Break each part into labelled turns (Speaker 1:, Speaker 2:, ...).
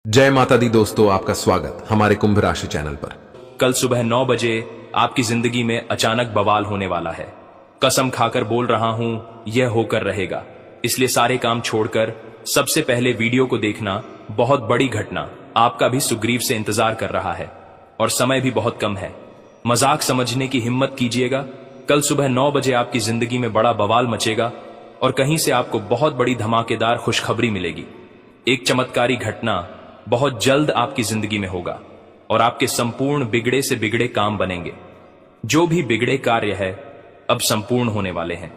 Speaker 1: जय माता दी दोस्तों, आपका स्वागत हमारे कुंभ राशि चैनल पर।
Speaker 2: कल सुबह 9 बजे आपकी जिंदगी में अचानक बवाल होने वाला है। कसम खाकर बोल रहा हूं, यह होकर रहेगा। इसलिए सारे काम छोड़कर सबसे पहले वीडियो को देखना। बहुत बड़ी घटना आपका भी सुग्रीव से इंतजार कर रहा है और समय भी बहुत कम है। मजाक समझने की हिम्मत कीजिएगा। कल सुबह 9 बजे आपकी जिंदगी में बड़ा बवाल मचेगा और कहीं से आपको बहुत बड़ी धमाकेदार खुशखबरी मिलेगी। एक चमत्कारी घटना बहुत जल्द आपकी जिंदगी में होगा और आपके संपूर्ण बिगड़े से बिगड़े काम बनेंगे। जो भी बिगड़े कार्य है अब संपूर्ण होने वाले हैं।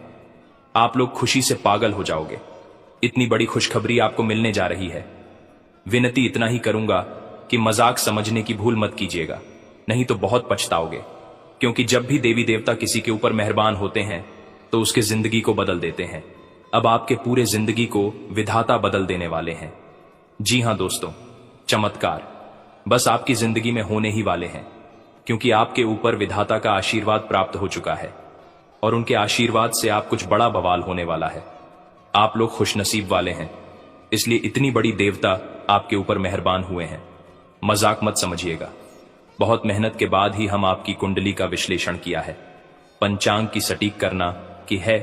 Speaker 2: आप लोग खुशी से पागल हो जाओगे। इतनी बड़ी खुशखबरी आपको मिलने जा रही है। विनती इतना ही करूंगा कि मजाक समझने की भूल मत कीजिएगा, नहीं तो बहुत पछताओगे। क्योंकि जब भी देवी देवता किसी के ऊपर मेहरबान होते हैं तो उसके जिंदगी को बदल देते हैं। अब आपके पूरे जिंदगी को विधाता बदल देने वाले हैं। जी हां दोस्तों, चमत्कार बस आपकी जिंदगी में होने ही वाले हैं, क्योंकि आपके ऊपर विधाता का आशीर्वाद प्राप्त हो चुका है और उनके आशीर्वाद से आप कुछ बड़ा बवाल होने वाला है। आप लोग खुशनसीब वाले हैं, इसलिए इतनी बड़ी देवता आपके ऊपर मेहरबान हुए हैं। मजाक मत समझिएगा। बहुत मेहनत के बाद ही हम आपकी कुंडली का विश्लेषण किया है। पंचांग की सटीक करना की है,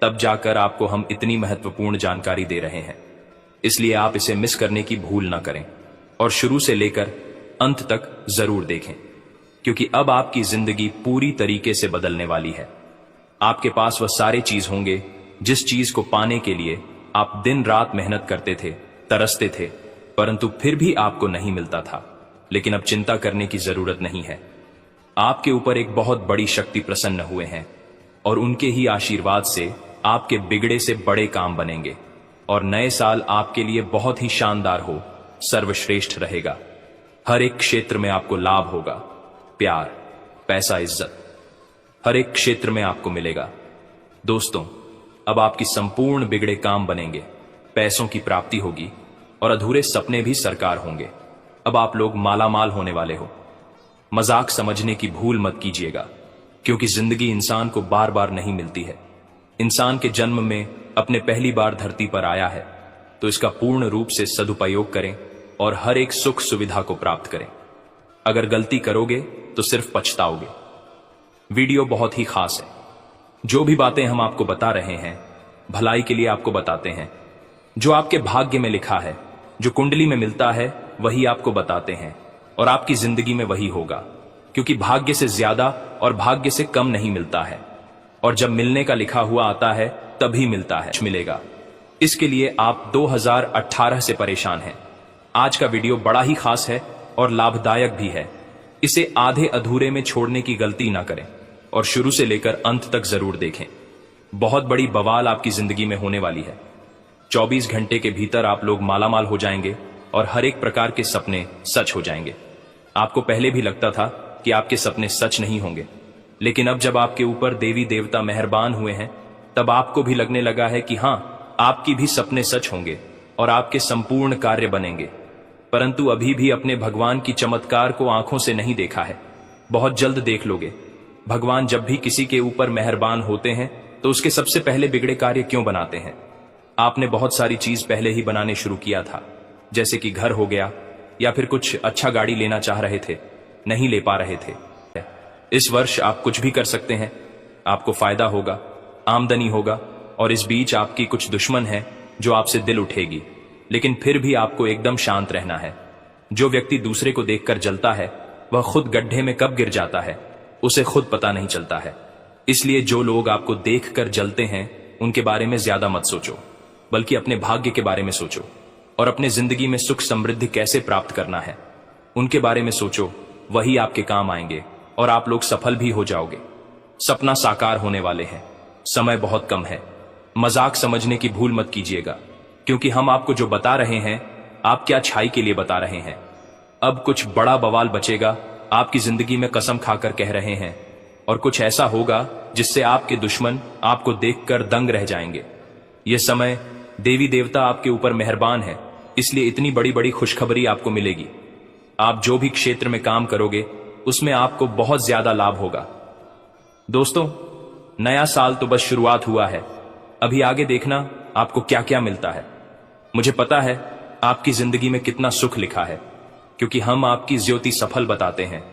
Speaker 2: तब जाकर आपको हम इतनी महत्वपूर्ण जानकारी दे रहे हैं। इसलिए आप इसे मिस करने की भूल ना करें और शुरू से लेकर अंत तक जरूर देखें, क्योंकि अब आपकी जिंदगी पूरी तरीके से बदलने वाली है। आपके पास वह सारे चीज होंगे जिस चीज को पाने के लिए आप दिन रात मेहनत करते थे, तरसते थे, परंतु फिर भी आपको नहीं मिलता था। लेकिन अब चिंता करने की जरूरत नहीं है। आपके ऊपर एक बहुत बड़ी शक्ति प्रसन्न हुए हैं और उनके ही आशीर्वाद से आपके बिगड़े से बड़े काम बनेंगे और नए साल आपके लिए बहुत ही शानदार हो, सर्वश्रेष्ठ रहेगा। हर एक क्षेत्र में आपको लाभ होगा। प्यार, पैसा, इज्जत हर एक क्षेत्र में आपको मिलेगा। दोस्तों, अब आपकी संपूर्ण बिगड़े काम बनेंगे, पैसों की प्राप्ति होगी और अधूरे सपने भी साकार होंगे। अब आप लोग मालामाल होने वाले हो। मजाक समझने की भूल मत कीजिएगा, क्योंकि जिंदगी इंसान को बार बार नहीं मिलती है। इंसान के जन्म में अपने पहली बार धरती पर आया है, तो इसका पूर्ण रूप से सदुपयोग करें और हर एक सुख सुविधा को प्राप्त करें। अगर गलती करोगे तो सिर्फ पछताओगे। वीडियो बहुत ही खास है। जो भी बातें हम आपको बता रहे हैं भलाई के लिए आपको बताते हैं। जो आपके भाग्य में लिखा है, जो कुंडली में मिलता है, वही आपको बताते हैं और आपकी जिंदगी में वही होगा, क्योंकि भाग्य से ज्यादा और भाग्य से कम नहीं मिलता है। और जब मिलने का लिखा हुआ आता है तभी मिलता है, मिलेगा। इसके लिए आप 2018 से परेशान हैं। आज का वीडियो बड़ा ही खास है और लाभदायक भी है। इसे आधे अधूरे में छोड़ने की गलती ना करें और शुरू से लेकर अंत तक जरूर देखें। बहुत बड़ी बवाल आपकी जिंदगी में होने वाली है। 24 घंटे के भीतर आप लोग मालामाल हो जाएंगे और हर एक प्रकार के सपने सच हो जाएंगे। आपको पहले भी लगता था कि आपके सपने सच नहीं होंगे, लेकिन अब जब आपके ऊपर देवी देवता मेहरबान हुए हैं, तब आपको भी लगने लगा है कि हां, आपकी भी सपने सच होंगे और आपके संपूर्ण कार्य बनेंगे। परंतु अभी भी अपने भगवान की चमत्कार को आंखों से नहीं देखा है। बहुत जल्द देख लोगे। भगवान जब भी किसी के ऊपर मेहरबान होते हैं तो उसके सबसे पहले बिगड़े कार्य क्यों बनाते हैं? आपने बहुत सारी चीज पहले ही बनाने शुरू किया था, जैसे कि घर हो गया, या फिर कुछ अच्छा गाड़ी लेना चाह रहे थे, नहीं ले पा रहे थे। इस वर्ष आप कुछ भी कर सकते हैं। आपको फायदा होगा, आमदनी होगा और इस बीच आपकी कुछ दुश्मन है जो आपसे दिल उठेगी, लेकिन फिर भी आपको एकदम शांत रहना है। जो व्यक्ति दूसरे को देखकर जलता है वह खुद गड्ढे में कब गिर जाता है उसे खुद पता नहीं चलता है। इसलिए जो लोग आपको देखकर जलते हैं उनके बारे में ज्यादा मत सोचो, बल्कि अपने भाग्य के बारे में सोचो और अपने जिंदगी में सुख समृद्धि कैसे प्राप्त करना है उनके बारे में सोचो। वही आपके काम आएंगे और आप लोग सफल भी हो जाओगे। सपना साकार होने वाले हैं। समय बहुत कम है। मजाक समझने की भूल मत कीजिएगा, क्योंकि हम आपको जो बता रहे हैं आप क्या अच्छाई के लिए बता रहे हैं। अब कुछ बड़ा बवाल बचेगा आपकी जिंदगी में, कसम खाकर कह रहे हैं, और कुछ ऐसा होगा जिससे आपके दुश्मन आपको देखकर दंग रह जाएंगे। यह समय देवी देवता आपके ऊपर मेहरबान है, इसलिए इतनी बड़ी बड़ी खुशखबरी आपको मिलेगी। आप जो भी क्षेत्र में काम करोगे उसमें आपको बहुत ज्यादा लाभ होगा। दोस्तों, नया साल तो बस शुरुआत हुआ है। अभी आगे देखना आपको क्या क्या मिलता है। मुझे पता है आपकी जिंदगी में कितना सुख लिखा है, क्योंकि हम आपकी ज्योति सफल बताते हैं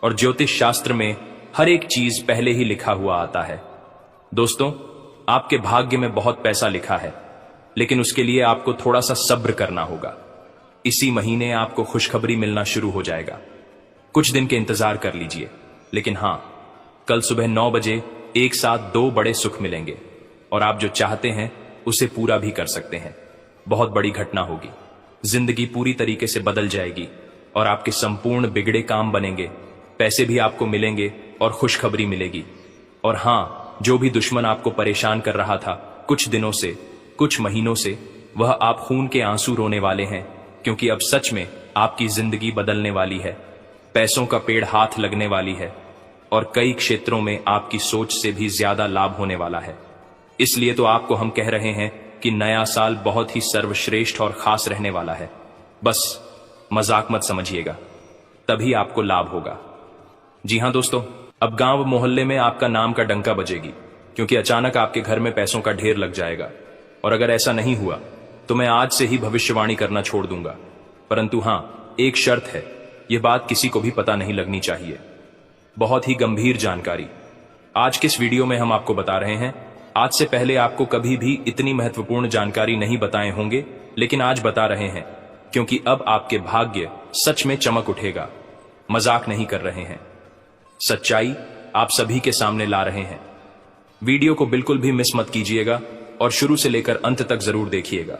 Speaker 2: और ज्योतिष शास्त्र में हर एक चीज पहले ही लिखा हुआ आता है। दोस्तों, आपके भाग्य में बहुत पैसा लिखा है, लेकिन उसके लिए आपको थोड़ा सा सब्र करना होगा। इसी महीने आपको खुशखबरी मिलना शुरू हो जाएगा। कुछ दिन के इंतजार कर लीजिए, लेकिन हां, कल सुबह 9 बजे एक साथ 2 बड़े सुख मिलेंगे और आप जो चाहते हैं उसे पूरा भी कर सकते हैं। बहुत बड़ी घटना होगी, जिंदगी पूरी तरीके से बदल जाएगी और आपके संपूर्ण बिगड़े काम बनेंगे, पैसे भी आपको मिलेंगे और खुशखबरी मिलेगी। और हां, जो भी दुश्मन आपको परेशान कर रहा था कुछ दिनों से, कुछ महीनों से, वह आप खून के आंसू रोने वाले हैं, क्योंकि अब सच में आपकी जिंदगी बदलने वाली है। पैसों का पेड़ हाथ लगने वाली है और कई क्षेत्रों में आपकी सोच से भी ज्यादा लाभ होने वाला है। इसलिए तो आपको हम कह रहे हैं कि नया साल बहुत ही सर्वश्रेष्ठ और खास रहने वाला है। बस मजाक मत समझिएगा, तभी आपको लाभ होगा। जी हां दोस्तों, अब गांव मोहल्ले में आपका नाम का डंका बजेगी, क्योंकि अचानक आपके घर में पैसों का ढेर लग जाएगा। और अगर ऐसा नहीं हुआ तो मैं आज से ही भविष्यवाणी करना छोड़ दूंगा। परंतु हां, एक शर्त है, यह बात किसी को भी पता नहीं लगनी चाहिए। बहुत ही गंभीर जानकारी आज के इस वीडियो में हम आपको बता रहे हैं। आज से पहले आपको कभी भी इतनी महत्वपूर्ण जानकारी नहीं बताए होंगे, लेकिन आज बता रहे हैं, क्योंकि अब आपके भाग्य सच में चमक उठेगा। मजाक नहीं कर रहे हैं, सच्चाई आप सभी के सामने ला रहे हैं। वीडियो को बिल्कुल भी मिस मत कीजिएगा और शुरू से लेकर अंत तक जरूर देखिएगा।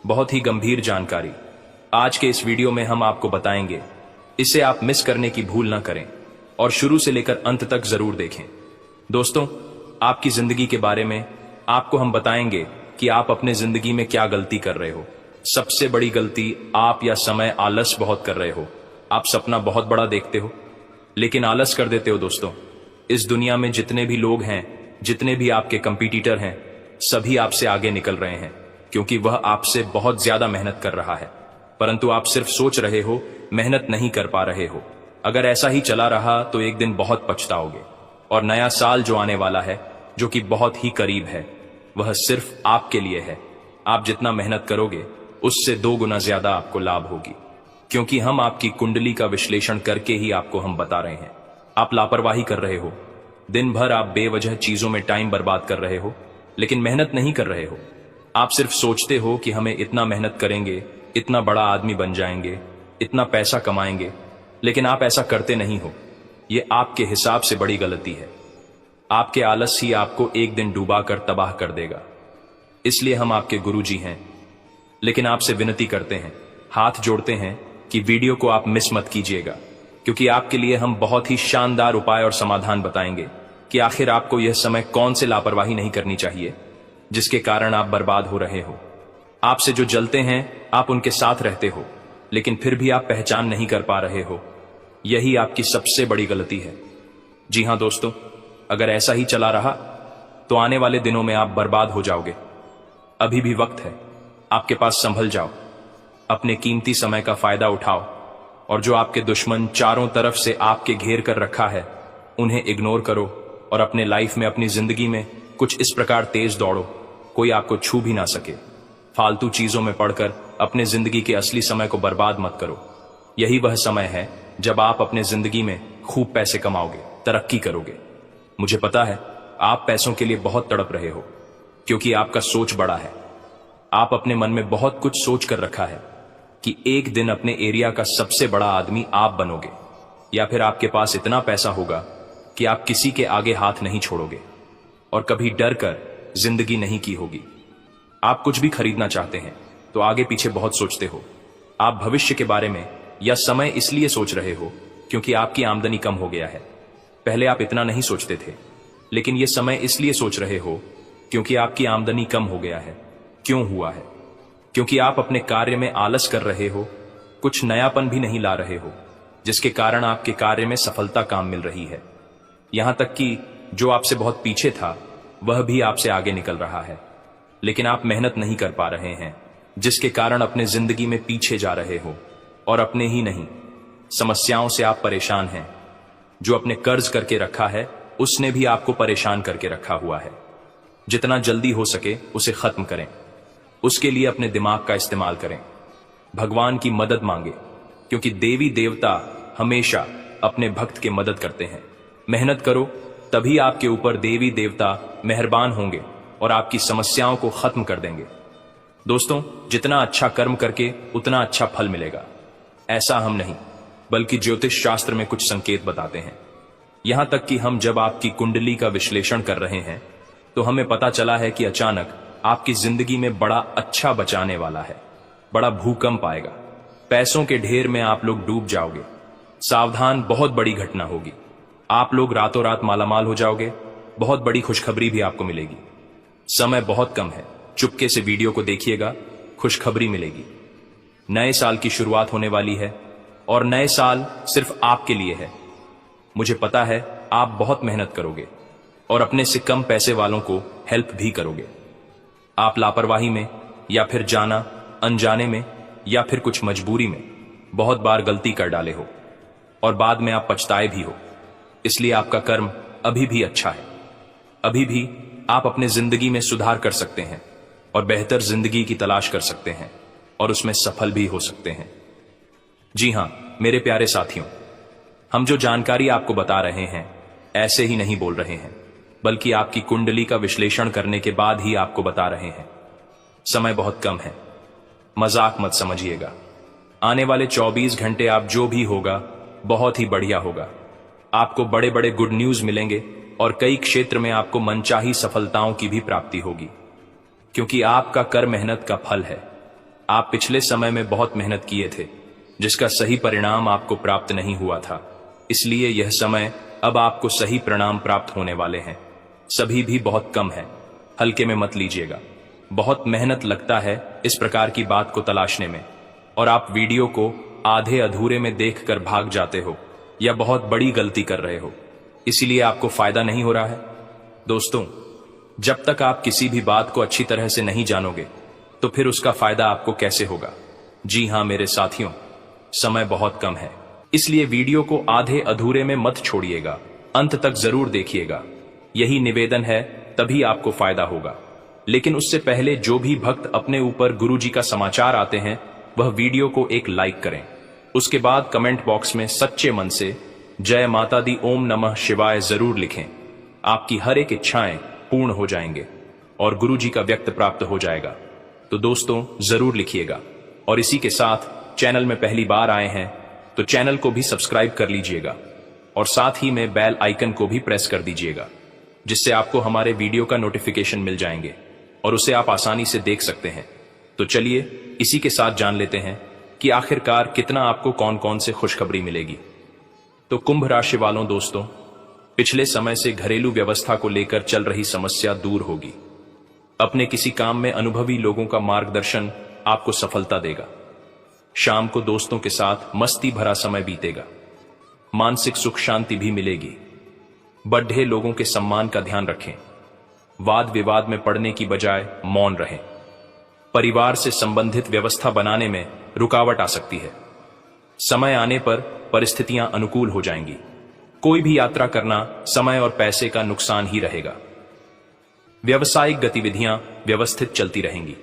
Speaker 2: बहुत ही गंभीर जानकारी आज के इस वीडियो में हम आपको बताएंगे, इसे आप मिस करने की भूल ना करें और शुरू से लेकर अंत तक जरूर देखें। दोस्तों, आपकी जिंदगी के बारे में आपको हम बताएंगे कि आप अपने जिंदगी में क्या गलती कर रहे हो। सबसे बड़ी गलती आप या समय आलस बहुत कर रहे हो। आप सपना बहुत बड़ा देखते हो, लेकिन आलस कर देते हो। दोस्तों, इस दुनिया में जितने भी लोग हैं, जितने भी आपके कंपटीटर हैं, सभी आपसे आगे निकल रहे हैं, क्योंकि वह आपसे बहुत ज्यादा मेहनत कर रहा है। परंतु आप सिर्फ सोच रहे हो, मेहनत नहीं कर पा रहे हो। अगर ऐसा ही चला रहा तो एक दिन बहुत पछताओगे। और नया साल जो आने वाला है, जो कि बहुत ही करीब है, वह सिर्फ आपके लिए है। आप जितना मेहनत करोगे उससे 2 गुना ज्यादा आपको लाभ होगी, क्योंकि हम आपकी कुंडली का विश्लेषण करके ही आपको हम बता रहे हैं। आप लापरवाही कर रहे हो, दिन भर आप बेवजह चीजों में टाइम बर्बाद कर रहे हो, लेकिन मेहनत नहीं कर रहे हो। आप सिर्फ सोचते हो कि हमें इतना मेहनत करेंगे, इतना बड़ा आदमी बन जाएंगे, इतना पैसा कमाएंगे, लेकिन आप ऐसा करते नहीं हो। ये आपके हिसाब से बड़ी गलती है। आपके आलस ही आपको एक दिन डूबा कर तबाह कर देगा। इसलिए हम आपके गुरुजी हैं, लेकिन आपसे विनती करते हैं, हाथ जोड़ते हैं कि वीडियो को आप मिस मत कीजिएगा, क्योंकि आपके लिए हम बहुत ही शानदार उपाय और समाधान बताएंगे कि आखिर आपको यह समय कौन से लापरवाही नहीं करनी चाहिए जिसके कारण आप बर्बाद हो रहे हो। आपसे जो जलते हैं आप उनके साथ रहते हो, लेकिन फिर भी आप पहचान नहीं कर पा रहे हो। यही आपकी सबसे बड़ी गलती है। जी हां दोस्तों, अगर ऐसा ही चला रहा तो आने वाले दिनों में आप बर्बाद हो जाओगे। अभी भी वक्त है, आपके पास संभल जाओ, अपने कीमती समय का फायदा उठाओ और जो आपके दुश्मन चारों तरफ से आपके घेर कर रखा है उन्हें इग्नोर करो और अपने लाइफ में, अपनी जिंदगी में कुछ इस प्रकार तेज दौड़ो, कोई आपको छू भी ना सके। फालतू चीजों में पड़कर अपने जिंदगी के असली समय को बर्बाद मत करो। यही वह समय है जब आप अपने जिंदगी में खूब पैसे कमाओगे, तरक्की करोगे। मुझे पता है आप पैसों के लिए बहुत तड़प रहे हो, क्योंकि आपका सोच बड़ा है। आप अपने मन में बहुत कुछ सोच कर रखा है कि एक दिन अपने एरिया का सबसे बड़ा आदमी आप बनोगे, या फिर आपके पास इतना पैसा होगा कि आप किसी के आगे हाथ नहीं छोड़ोगे और कभी डर कर जिंदगी नहीं की होगी। आप कुछ भी खरीदना चाहते हैं तो आगे पीछे बहुत सोचते हो। आप भविष्य के बारे में या समय इसलिए सोच रहे हो क्योंकि आपकी आमदनी कम हो गया है। पहले आप इतना नहीं सोचते थे, लेकिन यह समय इसलिए सोच रहे हो क्योंकि आपकी आमदनी कम हो गया है। क्यों हुआ है? क्योंकि आप अपने कार्य में आलस कर रहे हो, कुछ नयापन भी नहीं ला रहे हो, जिसके कारण आपके कार्य में सफलता काम मिल रही है। यहां तक कि जो आपसे बहुत पीछे था वह भी आपसे आगे निकल रहा है, लेकिन आप मेहनत नहीं कर पा रहे हैं, जिसके कारण अपने जिंदगी में पीछे जा रहे हो। और अपने ही नहीं, समस्याओं से आप परेशान हैं। जो अपने कर्ज करके रखा है उसने भी आपको परेशान करके रखा हुआ है। जितना जल्दी हो सके उसे खत्म करें, उसके लिए अपने दिमाग का इस्तेमाल करें। भगवान की मदद मांगे, क्योंकि देवी देवता हमेशा अपने भक्त की मदद करते हैं। मेहनत करो, तभी आपके ऊपर देवी देवता मेहरबान होंगे और आपकी समस्याओं को खत्म कर देंगे। दोस्तों, जितना अच्छा कर्म करके उतना अच्छा फल मिलेगा, ऐसा हम नहीं बल्कि ज्योतिष शास्त्र में कुछ संकेत बताते हैं। यहां तक कि हम जब आपकी कुंडली का विश्लेषण कर रहे हैं तो हमें पता चला है कि अचानक आपकी जिंदगी में बड़ा अच्छा बचाने वाला है। बड़ा भूकंप आएगा, पैसों के ढेर में आप लोग डूब जाओगे। सावधान, बहुत बड़ी घटना होगी। आप लोग रातों रात मालामाल हो जाओगे। बहुत बड़ी खुशखबरी भी आपको मिलेगी। समय बहुत कम है, चुपके से वीडियो को देखिएगा, खुशखबरी मिलेगी। नए साल की शुरुआत होने वाली है और नए साल सिर्फ आपके लिए है। मुझे पता है आप बहुत मेहनत करोगे और अपने से कम पैसे वालों को हेल्प भी करोगे। आप लापरवाही में या फिर जाना अनजाने में या फिर कुछ मजबूरी में बहुत बार गलती कर डाले हो और बाद में आप पछताए भी हो। इसलिए आपका कर्म अभी भी अच्छा है। अभी भी आप अपने जिंदगी में सुधार कर सकते हैं और बेहतर जिंदगी की तलाश कर सकते हैं और उसमें सफल भी हो सकते हैं। जी हां मेरे प्यारे साथियों, हम जो जानकारी आपको बता रहे हैं ऐसे ही नहीं बोल रहे हैं, बल्कि आपकी कुंडली का विश्लेषण करने के बाद ही आपको बता रहे हैं। समय बहुत कम है, मजाक मत समझिएगा। आने वाले 24 घंटे आप जो भी होगा बहुत ही बढ़िया होगा। आपको बड़े बड़े गुड न्यूज मिलेंगे और कई क्षेत्र में आपको मनचाही सफलताओं की भी प्राप्ति होगी, क्योंकि आपका कर मेहनत का फल है। आप पिछले समय में बहुत मेहनत किए थे, जिसका सही परिणाम आपको प्राप्त नहीं हुआ था। इसलिए यह समय अब आपको सही परिणाम प्राप्त होने वाले हैं। सभी भी बहुत कम है, हल्के में मत लीजिएगा। बहुत मेहनत लगता है इस प्रकार की बात को तलाशने में, और आप वीडियो को आधे अधूरे में देखकर भाग जाते हो या बहुत बड़ी गलती कर रहे हो, इसीलिए आपको फायदा नहीं हो रहा है। दोस्तों, जब तक आप किसी भी बात को अच्छी तरह से नहीं जानोगे तो फिर उसका फायदा आपको कैसे होगा। जी हां मेरे साथियों, समय बहुत कम है, इसलिए वीडियो को आधे अधूरे में मत छोड़िएगा, अंत तक जरूर देखिएगा। यही निवेदन है, तभी आपको फायदा होगा। लेकिन उससे पहले जो भी भक्त अपने ऊपर गुरुजी का समाचार आते हैं वह वीडियो को एक लाइक करें। उसके बाद कमेंट बॉक्स में सच्चे मन से जय माता दी ओम नमः शिवाय जरूर लिखें। आपकी हर एक इच्छाएं पूर्ण हो जाएंगे और गुरुजी का व्यक्त प्राप्त हो जाएगा। तो दोस्तों जरूर लिखिएगा, और इसी के साथ चैनल में पहली बार आए हैं तो चैनल को भी सब्सक्राइब कर लीजिएगा और साथ ही में बेल आइकन को भी प्रेस कर दीजिएगा, जिससे आपको हमारे वीडियो का नोटिफिकेशन मिल जाएंगे और उसे आप आसानी से देख सकते हैं। तो चलिए इसी के साथ जान लेते हैं कि आखिरकार कितना आपको कौन कौन से खुशखबरी मिलेगी। तो कुंभ राशि वालों दोस्तों, पिछले समय से घरेलू व्यवस्था को लेकर चल रही समस्या दूर होगी। अपने किसी काम में अनुभवी लोगों का मार्गदर्शन आपको सफलता देगा। शाम को दोस्तों के साथ मस्ती भरा समय बीतेगा। मानसिक सुख शांति भी मिलेगी। बड्ढे लोगों के सम्मान का ध्यान रखें। वाद विवाद में पड़ने की बजाय मौन रहें। परिवार से संबंधित व्यवस्था बनाने में रुकावट आ सकती है। समय आने पर परिस्थितियां अनुकूल हो जाएंगी। कोई भी यात्रा करना समय और पैसे का नुकसान ही रहेगा। व्यवसायिक गतिविधियां व्यवस्थित चलती रहेंगी।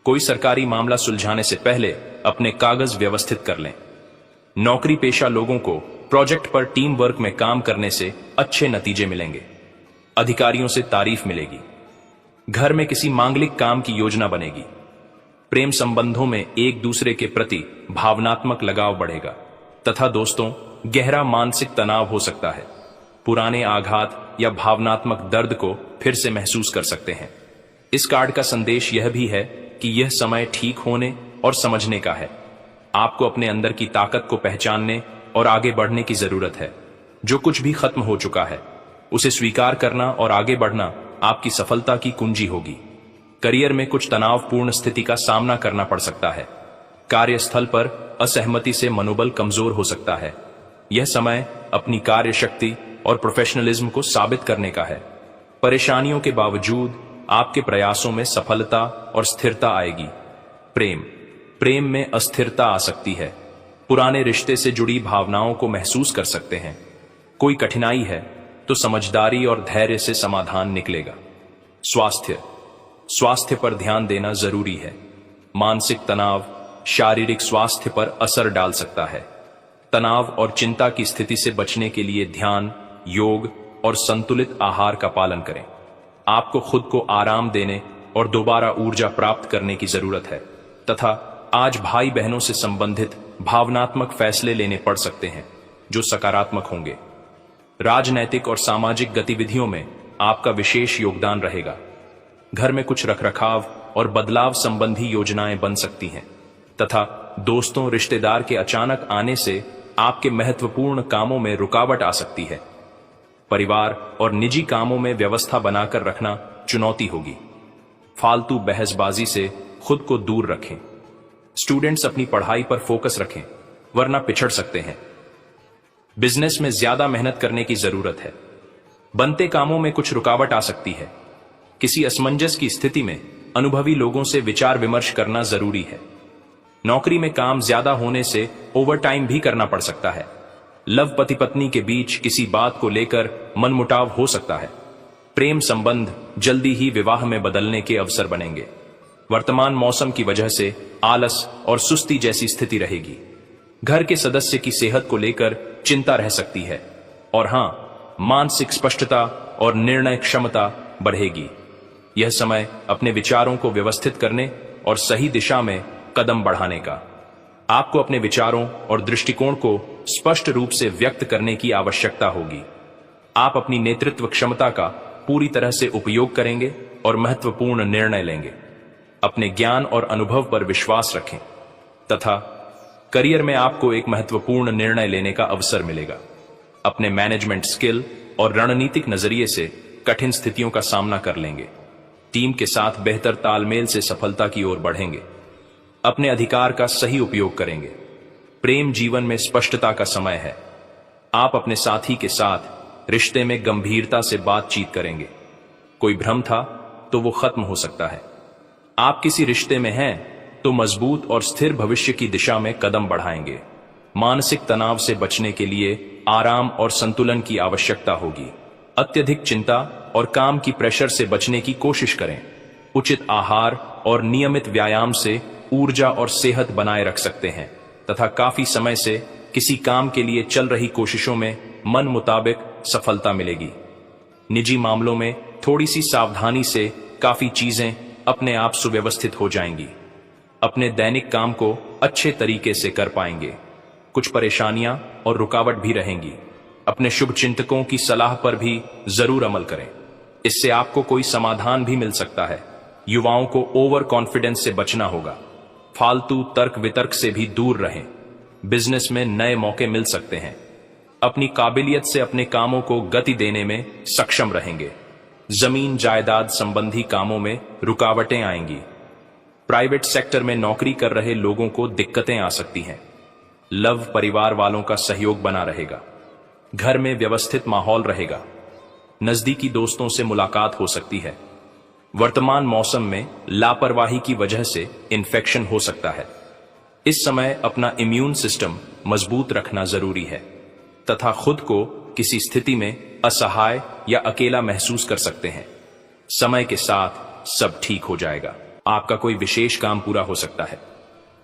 Speaker 2: कोई सरकारी मामला सुलझाने से पहले अपने कागज व्यवस्थित कर लें। नौकरी पेशा लोगों को प्रोजेक्ट पर टीम वर्क में काम करने से अच्छे नतीजे मिलेंगे। अधिकारियों से तारीफ मिलेगी। घर में किसी मांगलिक काम की योजना बनेगी। प्रेम संबंधों में एक दूसरे के प्रति भावनात्मक लगाव बढ़ेगा तथा दोस्तों गहरा मानसिक तनाव हो सकता है। पुराने आघात या भावनात्मक दर्द को फिर से महसूस कर सकते हैं। इस कार्ड का संदेश यह भी है कि यह समय ठीक होने और समझने का है। आपको अपने अंदर की ताकत को पहचानने और आगे बढ़ने की जरूरत है। जो कुछ भी खत्म हो चुका है उसे स्वीकार करना और आगे बढ़ना आपकी सफलता की कुंजी होगी। करियर में कुछ तनावपूर्ण स्थिति का सामना करना पड़ सकता है। कार्यस्थल पर असहमति से मनोबल कमजोर हो सकता है। यह समय अपनी कार्य शक्ति और प्रोफेशनलिज्म को साबित करने का है। परेशानियों के बावजूद आपके प्रयासों में सफलता और स्थिरता आएगी। प्रेम में अस्थिरता आ सकती है। पुराने रिश्ते से जुड़ी भावनाओं को महसूस कर सकते हैं। कोई कठिनाई है तो समझदारी और धैर्य से समाधान निकलेगा। स्वास्थ्य पर ध्यान देना जरूरी है। मानसिक तनाव, शारीरिक स्वास्थ्य पर असर डाल सकता है। तनाव और चिंता की स्थिति से बचने के लिए ध्यान, योग और संतुलित आहार का पालन करें। आपको खुद को आराम देने और दोबारा ऊर्जा प्राप्त करने की जरूरत है तथा आज भाई बहनों से संबंधित भावनात्मक फैसले लेने पड़ सकते हैं जो सकारात्मक होंगे। राजनैतिक और सामाजिक गतिविधियों में आपका विशेष योगदान रहेगा। घर में कुछ रखरखाव और बदलाव संबंधी योजनाएं बन सकती हैं तथा दोस्तों, रिश्तेदार के अचानक आने से आपके महत्वपूर्ण कामों में रुकावट आ सकती है। परिवार और निजी कामों में व्यवस्था बनाकर रखना चुनौती होगी। फालतू बहसबाजी से खुद को दूर रखें। स्टूडेंट्स अपनी पढ़ाई पर फोकस रखें, वरना पिछड़ सकते हैं। बिजनेस में ज्यादा मेहनत करने की जरूरत है। बनते कामों में कुछ रुकावट आ सकती है। किसी असमंजस की स्थिति में अनुभवी लोगों से विचार विमर्श करना जरूरी है। नौकरी में काम ज्यादा होने से ओवरटाइम भी करना पड़ सकता है। लव पति पत्नी के बीच किसी बात को लेकर मनमुटाव हो सकता है। प्रेम संबंध जल्दी ही विवाह में बदलने के अवसर बनेंगे। वर्तमान मौसम की वजह से आलस और सुस्ती जैसी स्थिति रहेगी। घर के सदस्य की सेहत को लेकर चिंता रह सकती है और हां, मानसिक स्पष्टता और निर्णय क्षमता बढ़ेगी। यह समय अपने विचारों को व्यवस्थित करने और सही दिशा में कदम बढ़ाने का। आपको अपने विचारों और दृष्टिकोण को स्पष्ट रूप से व्यक्त करने की आवश्यकता होगी। आप अपनी नेतृत्व क्षमता का पूरी तरह से उपयोग करेंगे और महत्वपूर्ण निर्णय लेंगे। अपने ज्ञान और अनुभव पर विश्वास रखें तथा करियर में आपको एक महत्वपूर्ण निर्णय लेने का अवसर मिलेगा। अपने मैनेजमेंट स्किल और रणनीतिक नजरिए से कठिन स्थितियों का सामना कर लेंगे। टीम के साथ बेहतर तालमेल से सफलता की ओर बढ़ेंगे। अपने अधिकार का सही उपयोग करेंगे। प्रेम जीवन में स्पष्टता का समय है। आप अपने साथी के साथ रिश्ते में गंभीरता से बातचीत करेंगे। कोई भ्रम था तो वो खत्म हो सकता है। आप किसी रिश्ते में हैं तो मजबूत और स्थिर भविष्य की दिशा में कदम बढ़ाएंगे। मानसिक तनाव से बचने के लिए आराम और संतुलन की आवश्यकता होगी। अत्यधिक चिंता और काम की प्रेशर से बचने की कोशिश करें। उचित आहार और नियमित व्यायाम से ऊर्जा और सेहत बनाए रख सकते हैं तथा काफी समय से किसी काम के लिए चल रही कोशिशों में मन मुताबिक सफलता मिलेगी। निजी मामलों में थोड़ी सी सावधानी से काफी चीजें अपने आप सुव्यवस्थित हो जाएंगी। अपने दैनिक काम को अच्छे तरीके से कर पाएंगे। कुछ परेशानियां और रुकावट भी रहेंगी। अपने शुभ चिंतकों की सलाह पर भी जरूर अमल करें। इससे आपको कोई समाधान भी मिल सकता है। युवाओं को ओवर कॉन्फिडेंस से बचना होगा। फालतू तर्क वितर्क से भी दूर रहें। बिजनेस में नए मौके मिल सकते हैं। अपनी काबिलियत से अपने कामों को गति देने में सक्षम रहेंगे। जमीन जायदाद संबंधी कामों में रुकावटें आएंगी। प्राइवेट सेक्टर में नौकरी कर रहे लोगों को दिक्कतें आ सकती हैं। लव परिवार वालों का सहयोग बना रहेगा। घर में व्यवस्थित माहौल रहेगा। नजदीकी दोस्तों से मुलाकात हो सकती है। वर्तमान मौसम में लापरवाही की वजह से इन्फेक्शन हो सकता है। इस समय अपना इम्यून सिस्टम मजबूत रखना जरूरी है तथा खुद को किसी स्थिति में असहाय या अकेला महसूस कर सकते हैं। समय के साथ सब ठीक हो जाएगा। आपका कोई विशेष काम पूरा हो सकता है।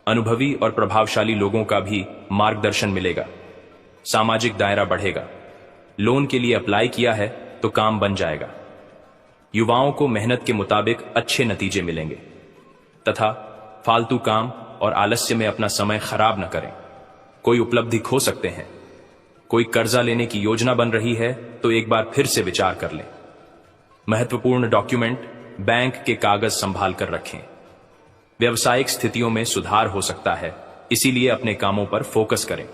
Speaker 2: अनुभवी और प्रभावशाली लोगों का भी मार्गदर्शन मिलेगा। सामाजिक दायरा बढ़ेगा। लोन के लिए अप्लाई किया है तो काम बन जाएगा। युवाओं को मेहनत के मुताबिक अच्छे नतीजे मिलेंगे तथा फालतू काम और आलस्य में अपना समय खराब न करें। कोई उपलब्धि खो सकते हैं। कोई कर्जा लेने की योजना बन रही है तो एक बार फिर से विचार कर लें। महत्वपूर्ण डॉक्यूमेंट, बैंक के कागज संभाल कर रखें। व्यवसायिक स्थितियों में सुधार हो सकता है, इसीलिए अपने कामों पर फोकस करें।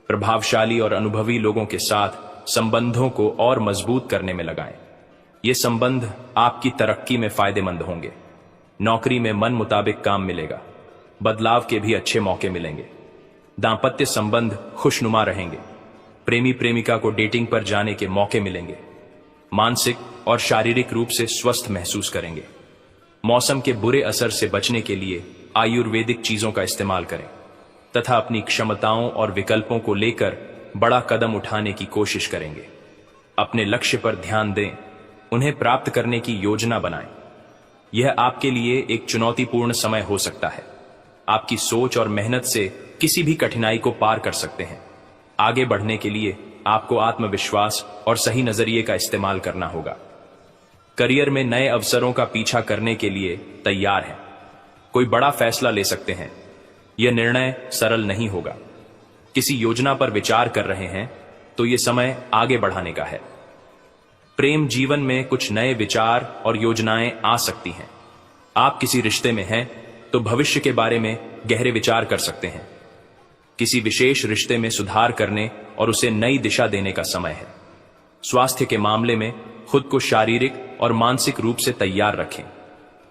Speaker 2: प्रभावशाली और अनुभवी लोगों के साथ संबंधों को और मजबूत करने में लगाएं। ये संबंध आपकी तरक्की में फायदेमंद होंगे। नौकरी में मन मुताबिक काम मिलेगा। बदलाव के भी अच्छे मौके मिलेंगे। दांपत्य संबंध खुशनुमा रहेंगे। प्रेमी प्रेमिका को डेटिंग पर जाने के मौके मिलेंगे। मानसिक और शारीरिक रूप से स्वस्थ महसूस करेंगे। मौसम के बुरे असर से बचने के लिए आयुर्वेदिक चीजों का इस्तेमाल करें तथा अपनी क्षमताओं और विकल्पों को लेकर बड़ा कदम उठाने की कोशिश करेंगे। अपने लक्ष्य पर ध्यान दें। उन्हें प्राप्त करने की योजना बनाएं। यह आपके लिए एक चुनौतीपूर्ण समय हो सकता है। आपकी सोच और मेहनत से किसी भी कठिनाई को पार कर सकते हैं। आगे बढ़ने के लिए आपको आत्मविश्वास और सही नजरिए का इस्तेमाल करना होगा। करियर में नए अवसरों का पीछा करने के लिए तैयार हैं। कोई बड़ा फैसला ले सकते हैं। यह निर्णय सरल नहीं होगा। किसी योजना पर विचार कर रहे हैं तो यह समय आगे बढ़ाने का है। प्रेम जीवन में कुछ नए विचार और योजनाएं आ सकती हैं। आप किसी रिश्ते में हैं तो भविष्य के बारे में गहरे विचार कर सकते हैं। किसी विशेष रिश्ते में सुधार करने और उसे नई दिशा देने का समय है। स्वास्थ्य के मामले में खुद को शारीरिक और मानसिक रूप से तैयार रखें।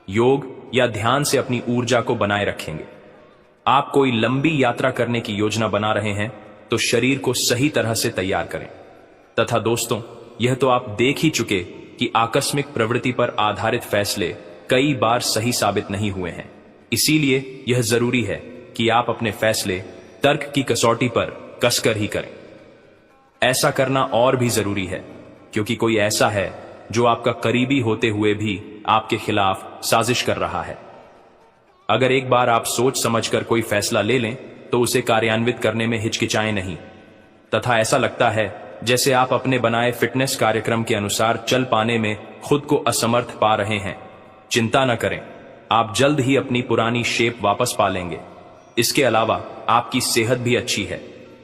Speaker 2: योग या ध्यान से अपनी ऊर्जा को बनाए रखेंगे। आप कोई लंबी यात्रा करने की योजना बना रहे हैं तो शरीर को सही तरह से तैयार करें। तथा दोस्तों, यह तो आप देख ही चुके कि आकस्मिक प्रवृत्ति पर आधारित फैसले कई बार सही साबित नहीं हुए हैं। इसीलिए यह जरूरी है कि आप अपने फैसले तर्क की कसौटी पर कसकर ही करें। ऐसा करना और भी जरूरी है क्योंकि कोई ऐसा है जो आपका करीबी होते हुए भी आपके खिलाफ साजिश कर रहा है। अगर एक बार आप सोच समझकर कोई फैसला ले लें तो उसे कार्यान्वित करने में हिचकिचाएं नहीं। तथा ऐसा लगता है जैसे आप अपने बनाए फिटनेस कार्यक्रम के अनुसार चल पाने में खुद को असमर्थ पा रहे हैं। चिंता न करें, आप जल्द ही अपनी पुरानी शेप वापस पा लेंगे। इसके अलावा आपकी सेहत भी अच्छी है।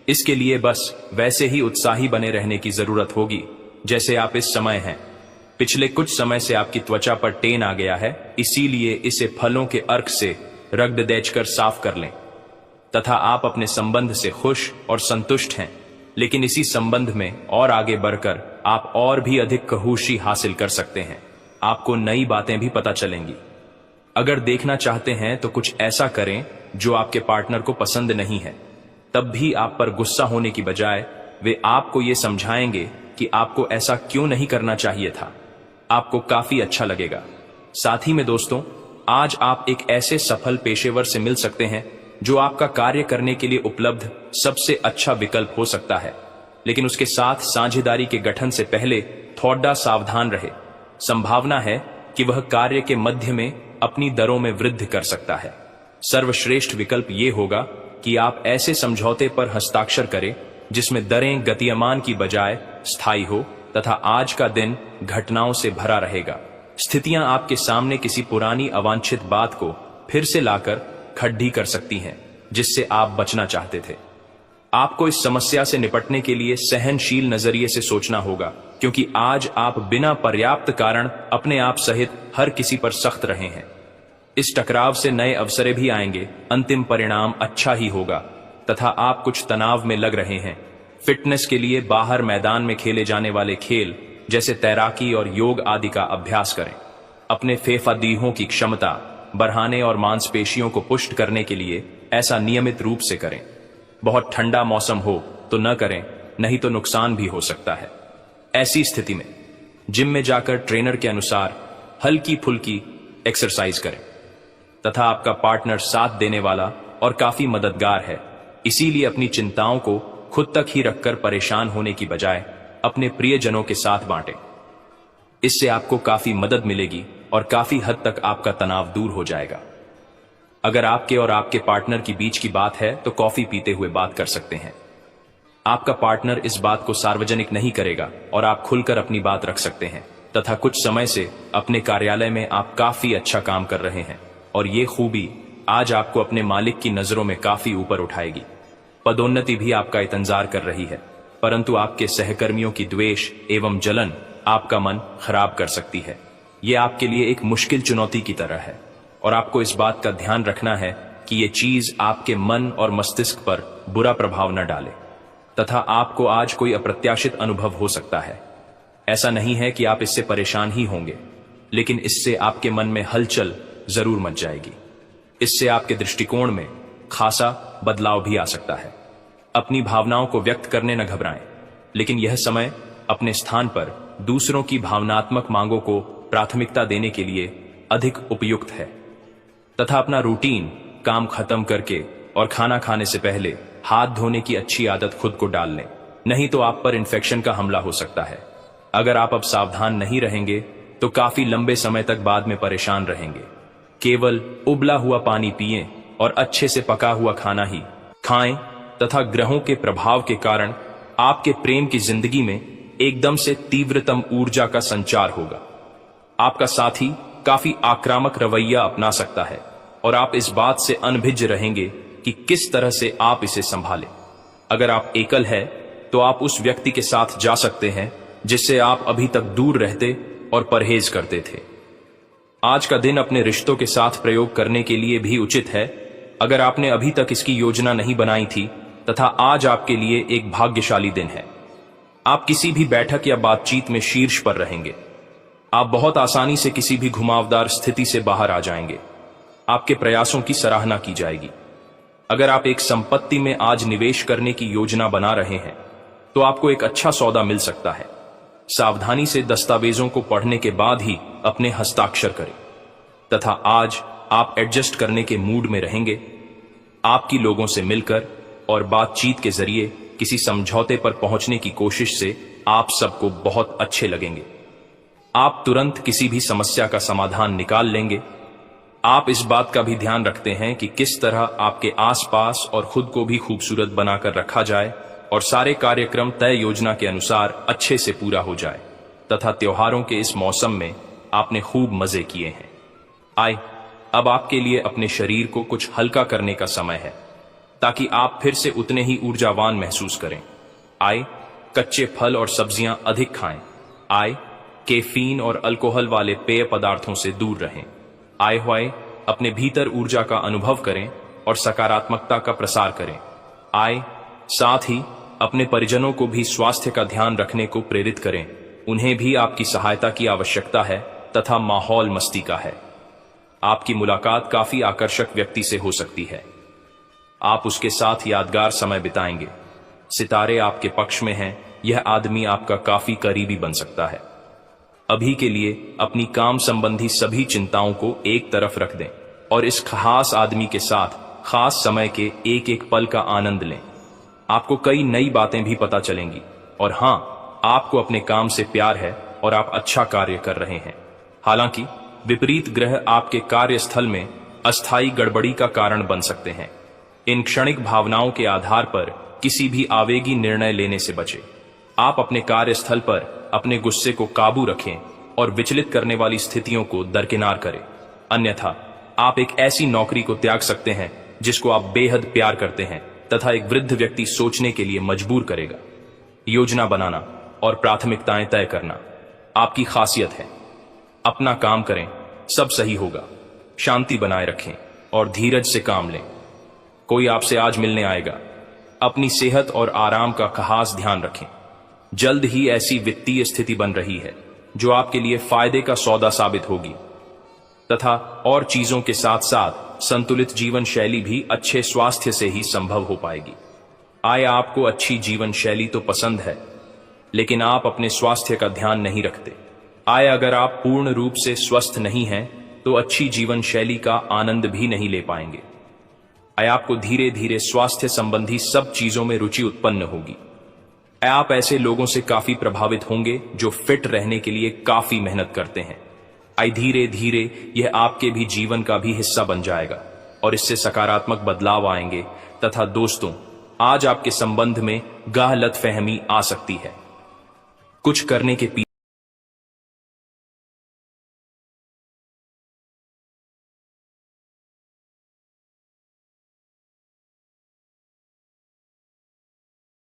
Speaker 2: इसके लिए बस वैसे ही उत्साही बने रहने की जरूरत होगी जैसे आप इस समय हैं। पिछले कुछ समय से आपकी त्वचा पर टेन आ गया है, इसीलिए इसे फलों के अर्क से रगड़ देचकर साफ कर लें। तथा आप अपने संबंध से खुश और संतुष्ट हैं, लेकिन इसी संबंध में और आगे बढ़कर आप और भी अधिक खहुशी हासिल कर सकते हैं। आपको नई बातें भी पता चलेंगी। अगर देखना चाहते हैं तो कुछ ऐसा करें जो आपके पार्टनर को पसंद नहीं है। तब भी आप पर गुस्सा होने की बजाय वे आपको ये समझाएंगे कि आपको ऐसा क्यों नहीं करना चाहिए था। आपको काफी अच्छा लगेगा। साथ ही में दोस्तों, आज आप एक ऐसे सफल पेशेवर से मिल सकते हैं जो आपका कार्य करने के लिए उपलब्ध सबसे अच्छा विकल्प हो सकता है। लेकिन उसके साथ साझेदारी के गठन से पहले थोड़ा सावधान रहे। संभावना है कि वह कार्य के मध्य में अपनी दरों में वृद्धि कर सकता है। सर्वश्रेष्ठ विकल्प यह होगा कि आप ऐसे समझौते पर हस्ताक्षर करें जिसमें दरें गतिमान की बजाय स्थायी हो तथा आज का दिन घटनाओं से भरा रहेगा। स्थितियां आपके सामने किसी पुरानी अवांछित बात को फिर से लाकर खड्डी कर सकती हैं जिससे आप बचना चाहते थे। आपको इस समस्या से निपटने के लिए सहनशील नजरिए से सोचना होगा, क्योंकि आज आप बिना पर्याप्त कारण अपने आप सहित हर किसी पर सख्त रहे हैं। इस टकराव से नए अवसरें भी आएंगे। अंतिम परिणाम अच्छा ही होगा। तथा आप कुछ तनाव में लग रहे हैं। फिटनेस के लिए बाहर मैदान में खेले जाने वाले खेल जैसे तैराकी और योग आदि का अभ्यास करें। अपने फेफड़ों की क्षमता बढ़ाने और मांसपेशियों को पुष्ट करने के लिए ऐसा नियमित रूप से करें। बहुत ठंडा मौसम हो तो न करें, नहीं तो नुकसान भी हो सकता है। ऐसी स्थिति में जिम में जाकर ट्रेनर के अनुसार हल्की फुल्की एक्सरसाइज करें। तथा आपका पार्टनर साथ देने वाला और काफी मददगार है, इसीलिए अपनी चिंताओं को खुद तक ही रखकर परेशान होने की बजाय अपने प्रियजनों के साथ बांटें। इससे आपको काफी मदद मिलेगी और काफी हद तक आपका तनाव दूर हो जाएगा। अगर आपके और आपके पार्टनर की बीच की बात है तो कॉफी पीते हुए बात कर सकते हैं। आपका पार्टनर इस बात को सार्वजनिक नहीं करेगा और आप खुलकर अपनी बात रख सकते हैं। तथा कुछ समय से अपने कार्यालय में आप काफी अच्छा काम कर रहे हैं और ये खूबी आज आपको अपने मालिक की नजरों में काफी ऊपर उठाएगी। पदोन्नति भी आपका इंतजार कर रही है, परंतु आपके सहकर्मियों की द्वेष एवं जलन आपका मन खराब कर सकती है। ये आपके लिए एक मुश्किल चुनौती की तरह है और आपको इस बात का ध्यान रखना है कि ये चीज आपके मन और मस्तिष्क पर बुरा प्रभाव न डाले। तथा आपको आज कोई अप्रत्याशित अनुभव हो सकता है। ऐसा नहीं है कि आप इससे परेशान ही होंगे, लेकिन इससे आपके मन में हलचल जरूर मच जाएगी। इससे आपके दृष्टिकोण में खासा बदलाव भी आ सकता है। अपनी भावनाओं को व्यक्त करने न घबराएं, लेकिन यह समय अपने स्थान पर दूसरों की भावनात्मक मांगों को प्राथमिकता देने के लिए अधिक उपयुक्त है। तथा अपना रूटीन काम खत्म करके और खाना खाने से पहले हाथ धोने की अच्छी आदत खुद को डाल लें, नहीं तो आप पर इन्फेक्शन का हमला हो सकता है। अगर आप अब सावधान नहीं रहेंगे तो काफी लंबे समय तक बाद में परेशान रहेंगे। केवल उबला हुआ पानी पिएं और अच्छे से पका हुआ खाना ही खाएं तथा ग्रहों के प्रभाव के कारण आपके प्रेम की जिंदगी में एकदम से तीव्रतम ऊर्जा का संचार होगा। आपका साथी काफी आक्रामक रवैया अपना सकता है और आप इस बात से अनभिज्ञ रहेंगे कि किस तरह से आप इसे संभालें। अगर आप एकल है तो आप उस व्यक्ति के साथ जा सकते हैं जिससे आप अभी तक दूर रहते और परहेज करते थे। आज का दिन अपने रिश्तों के साथ प्रयोग करने के लिए भी उचित है अगर आपने अभी तक इसकी योजना नहीं बनाई थी, तथा आज आपके लिए एक भाग्यशाली दिन है। आप किसी भी बैठक या बातचीत में शीर्ष पर रहेंगे। आप बहुत आसानी से किसी भी घुमावदार स्थिति से बाहर आ जाएंगे। आपके प्रयासों की सराहना की जाएगी। अगर आप एक संपत्ति में आज निवेश करने की योजना बना रहे हैं तो आपको एक अच्छा सौदा मिल सकता है। सावधानी से दस्तावेजों को पढ़ने के बाद ही अपने हस्ताक्षर करें तथा आज आप एडजस्ट करने के मूड में रहेंगे। आपकी लोगों से मिलकर और बातचीत के जरिए किसी समझौते पर पहुंचने की कोशिश से आप सबको बहुत अच्छे लगेंगे। आप तुरंत किसी भी समस्या का समाधान निकाल लेंगे। आप इस बात का भी ध्यान रखते हैं कि किस तरह आपके आसपास और खुद को भी खूबसूरत बनाकर रखा जाए और सारे कार्यक्रम तय योजना के अनुसार अच्छे से पूरा हो जाए तथा त्योहारों के इस मौसम में आपने खूब मजे किए हैं। आए, अब आपके लिए अपने शरीर को कुछ हल्का करने का समय है ताकि आप फिर से उतने ही ऊर्जावान महसूस करें। आए, कच्चे फल और सब्जियां अधिक खाएं। आए, कैफीन और अल्कोहल वाले पेय पदार्थों से दूर रहें। आए हुए अपने भीतर ऊर्जा का अनुभव करें और सकारात्मकता का प्रसार करें। आए, साथ ही अपने परिजनों को भी स्वास्थ्य का ध्यान रखने को प्रेरित करें। उन्हें भी आपकी सहायता की आवश्यकता है तथा माहौल मस्ती का है। आपकी मुलाकात काफी आकर्षक व्यक्ति से हो सकती है। आप उसके साथ यादगार समय बिताएंगे। सितारे आपके पक्ष में हैं। यह आदमी आपका काफी करीबी बन सकता है। अभी के लिए अपनी काम संबंधी सभी चिंताओं को एक तरफ रख दें और इस खास आदमी के साथ खास समय के एक एक पल का आनंद लें। आपको कई नई बातें भी पता चलेंगी और हां, आपको अपने काम से प्यार है और आप अच्छा कार्य कर रहे हैं। हालांकि विपरीत ग्रह आपके कार्यस्थल में अस्थायी गड़बड़ी का कारण बन सकते हैं। इन क्षणिक भावनाओं के आधार पर किसी भी आवेगी निर्णय लेने से बचें। आप अपने कार्यस्थल पर अपने गुस्से को काबू रखें और विचलित करने वाली स्थितियों को दरकिनार करें। अन्यथा आप एक ऐसी नौकरी को त्याग सकते हैं जिसको आप बेहद प्यार करते हैं तथा एक वृद्ध व्यक्ति सोचने के लिए मजबूर करेगा। योजना बनाना और प्राथमिकताएं तय करना आपकी खासियत है। अपना काम करें, सब सही होगा। शांति बनाए रखें और धीरज से काम लें। कोई आपसे आज मिलने आएगा। अपनी सेहत और आराम का खास ध्यान रखें। जल्द ही ऐसी वित्तीय स्थिति बन रही है जो आपके लिए फायदे का सौदा साबित होगी तथा और चीजों के साथ साथ संतुलित जीवन शैली भी अच्छे स्वास्थ्य से ही संभव हो पाएगी। आय, आपको अच्छी जीवन शैली तो पसंद है लेकिन आप अपने स्वास्थ्य का ध्यान नहीं रखते। आय, अगर आप पूर्ण रूप से स्वस्थ नहीं हैं तो अच्छी जीवन शैली का आनंद भी नहीं ले पाएंगे। आय, आपको धीरे धीरे स्वास्थ्य संबंधी सब चीजों में रुचि उत्पन्न होगी। आप ऐसे लोगों से काफी प्रभावित होंगे जो फिट रहने के लिए काफी मेहनत करते हैं। आय, धीरे धीरे यह आपके भी जीवन का भी हिस्सा बन जाएगा और इससे सकारात्मक बदलाव आएंगे। तथा दोस्तों, आज आपके संबंध में गलतफहमी आ सकती है। कुछ करने के पीछे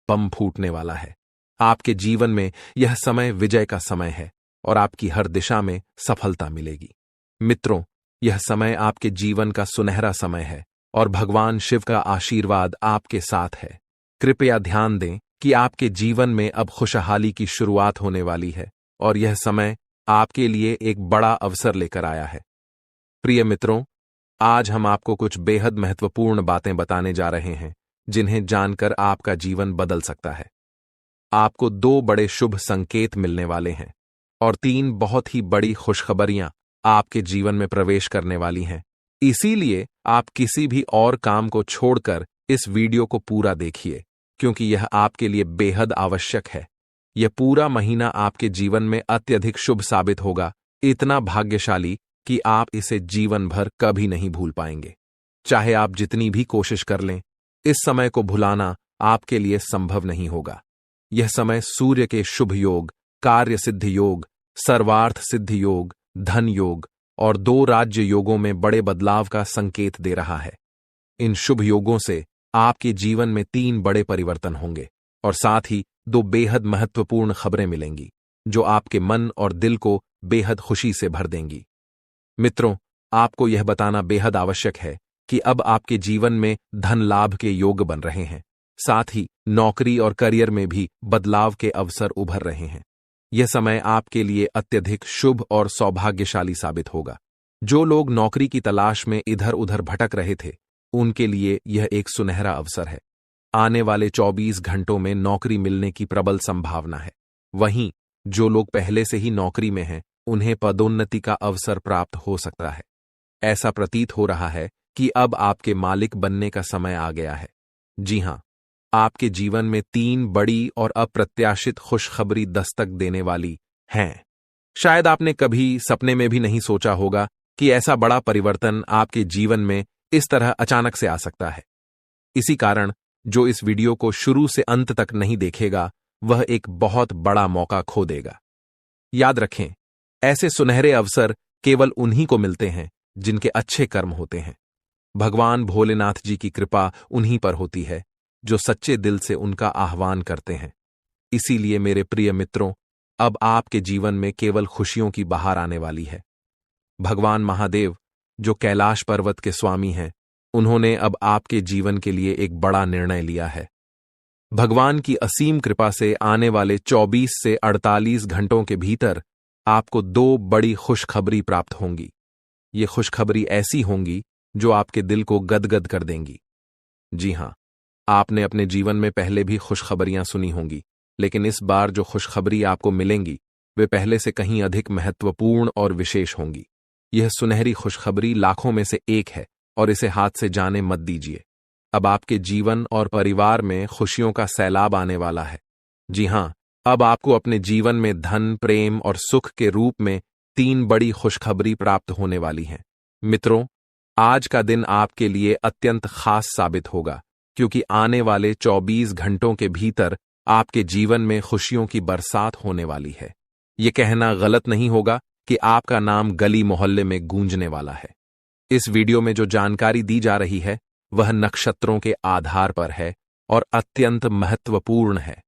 Speaker 1: बम फूटने वाला है। आपके जीवन में यह समय विजय का समय है और आपकी हर दिशा में सफलता मिलेगी। मित्रों, यह समय आपके जीवन का सुनहरा समय है और भगवान शिव का आशीर्वाद आपके साथ है। कृपया ध्यान दें कि आपके जीवन में अब खुशहाली की शुरुआत होने वाली है और यह समय आपके लिए एक बड़ा अवसर लेकर आया है। प्रिय मित्रों, आज हम आपको कुछ बेहद महत्वपूर्ण बातें बताने जा रहे हैं जिन्हें जानकर आपका जीवन बदल सकता है। आपको 2 बड़े शुभ संकेत मिलने वाले हैं और 3 बहुत ही बड़ी खुशखबरियां आपके जीवन में प्रवेश करने वाली हैं। इसीलिए आप किसी भी और काम को छोड़कर इस वीडियो को पूरा देखिए, क्योंकि यह आपके लिए बेहद आवश्यक है। यह पूरा महीना आपके जीवन में अत्यधिक शुभ साबित होगा, इतना भाग्यशाली कि आप इसे जीवन भर कभी नहीं भूल पाएंगे। चाहे आप जितनी भी कोशिश कर लें, इस समय को भुलाना आपके लिए संभव नहीं होगा। यह समय सूर्य के शुभ योग, कार्य सिद्धि योग, सर्वार्थ सिद्धि योग, धन योग और 2 राज्य योगों में बड़े बदलाव का संकेत दे रहा है। इन शुभ योगों से आपके जीवन में 3 बड़े परिवर्तन होंगे और साथ ही 2 बेहद महत्वपूर्ण खबरें मिलेंगी जो आपके मन और दिल को बेहद खुशी से भर देंगी। मित्रों, आपको यह बताना बेहद आवश्यक है कि अब आपके जीवन में धन लाभ के योग बन रहे हैं। साथ ही नौकरी और करियर में भी बदलाव के अवसर उभर रहे हैं। यह समय आपके लिए अत्यधिक शुभ और सौभाग्यशाली साबित होगा। जो लोग नौकरी की तलाश में इधर उधर भटक रहे थे, उनके लिए यह एक सुनहरा अवसर है। आने वाले 24 घंटों में नौकरी मिलने की प्रबल संभावना है। वहीं जो लोग पहले से ही नौकरी में हैं, उन्हें पदोन्नति का अवसर प्राप्त हो सकता है। ऐसा प्रतीत हो रहा है कि अब आपके मालिक बनने का समय आ गया है। जी हां, आपके जीवन में 3 बड़ी और अप्रत्याशित खुशखबरी दस्तक देने वाली हैं। शायद आपने कभी सपने में भी नहीं सोचा होगा कि ऐसा बड़ा परिवर्तन आपके जीवन में इस तरह अचानक से आ सकता है। इसी कारण जो इस वीडियो को शुरू से अंत तक नहीं देखेगा, वह एक बहुत बड़ा मौका खो देगा। याद रखें, ऐसे सुनहरे अवसर केवल उन्हीं को मिलते हैं जिनके अच्छे कर्म होते हैं। भगवान भोलेनाथ जी की कृपा उन्हीं पर होती है जो सच्चे दिल से उनका आह्वान करते हैं। इसीलिए मेरे प्रिय मित्रों, अब आपके जीवन में केवल खुशियों की बहार आने वाली है। भगवान महादेव, जो कैलाश पर्वत के स्वामी हैं, उन्होंने अब आपके जीवन के लिए एक बड़ा निर्णय लिया है। भगवान की असीम कृपा से आने वाले 24 से 48 घंटों के भीतर आपको 2 बड़ी खुशखबरी प्राप्त होंगी। ये खुशखबरी ऐसी होंगी जो आपके दिल को गदगद कर देंगी। जी हां, आपने अपने जीवन में पहले भी खुशखबरियां सुनी होंगी, लेकिन इस बार जो खुशखबरी आपको मिलेंगी वे पहले से कहीं अधिक महत्वपूर्ण और विशेष होंगी। यह सुनहरी खुशखबरी लाखों में से एक है और इसे हाथ से जाने मत दीजिए। अब आपके जीवन और परिवार में खुशियों का सैलाब आने वाला है। जी हां, अब आपको अपने जीवन में धन, प्रेम और सुख के रूप में 3 बड़ी खुशखबरी प्राप्त होने वाली हैं। मित्रों, आज का दिन आपके लिए अत्यंत खास साबित होगा, क्योंकि आने वाले 24 घंटों के भीतर आपके जीवन में खुशियों की बरसात होने वाली है। यह कहना गलत नहीं होगा कि आपका नाम गली मोहल्ले में गूंजने वाला है। इस वीडियो में जो जानकारी दी जा रही है वह नक्षत्रों के आधार पर है और अत्यंत महत्वपूर्ण है।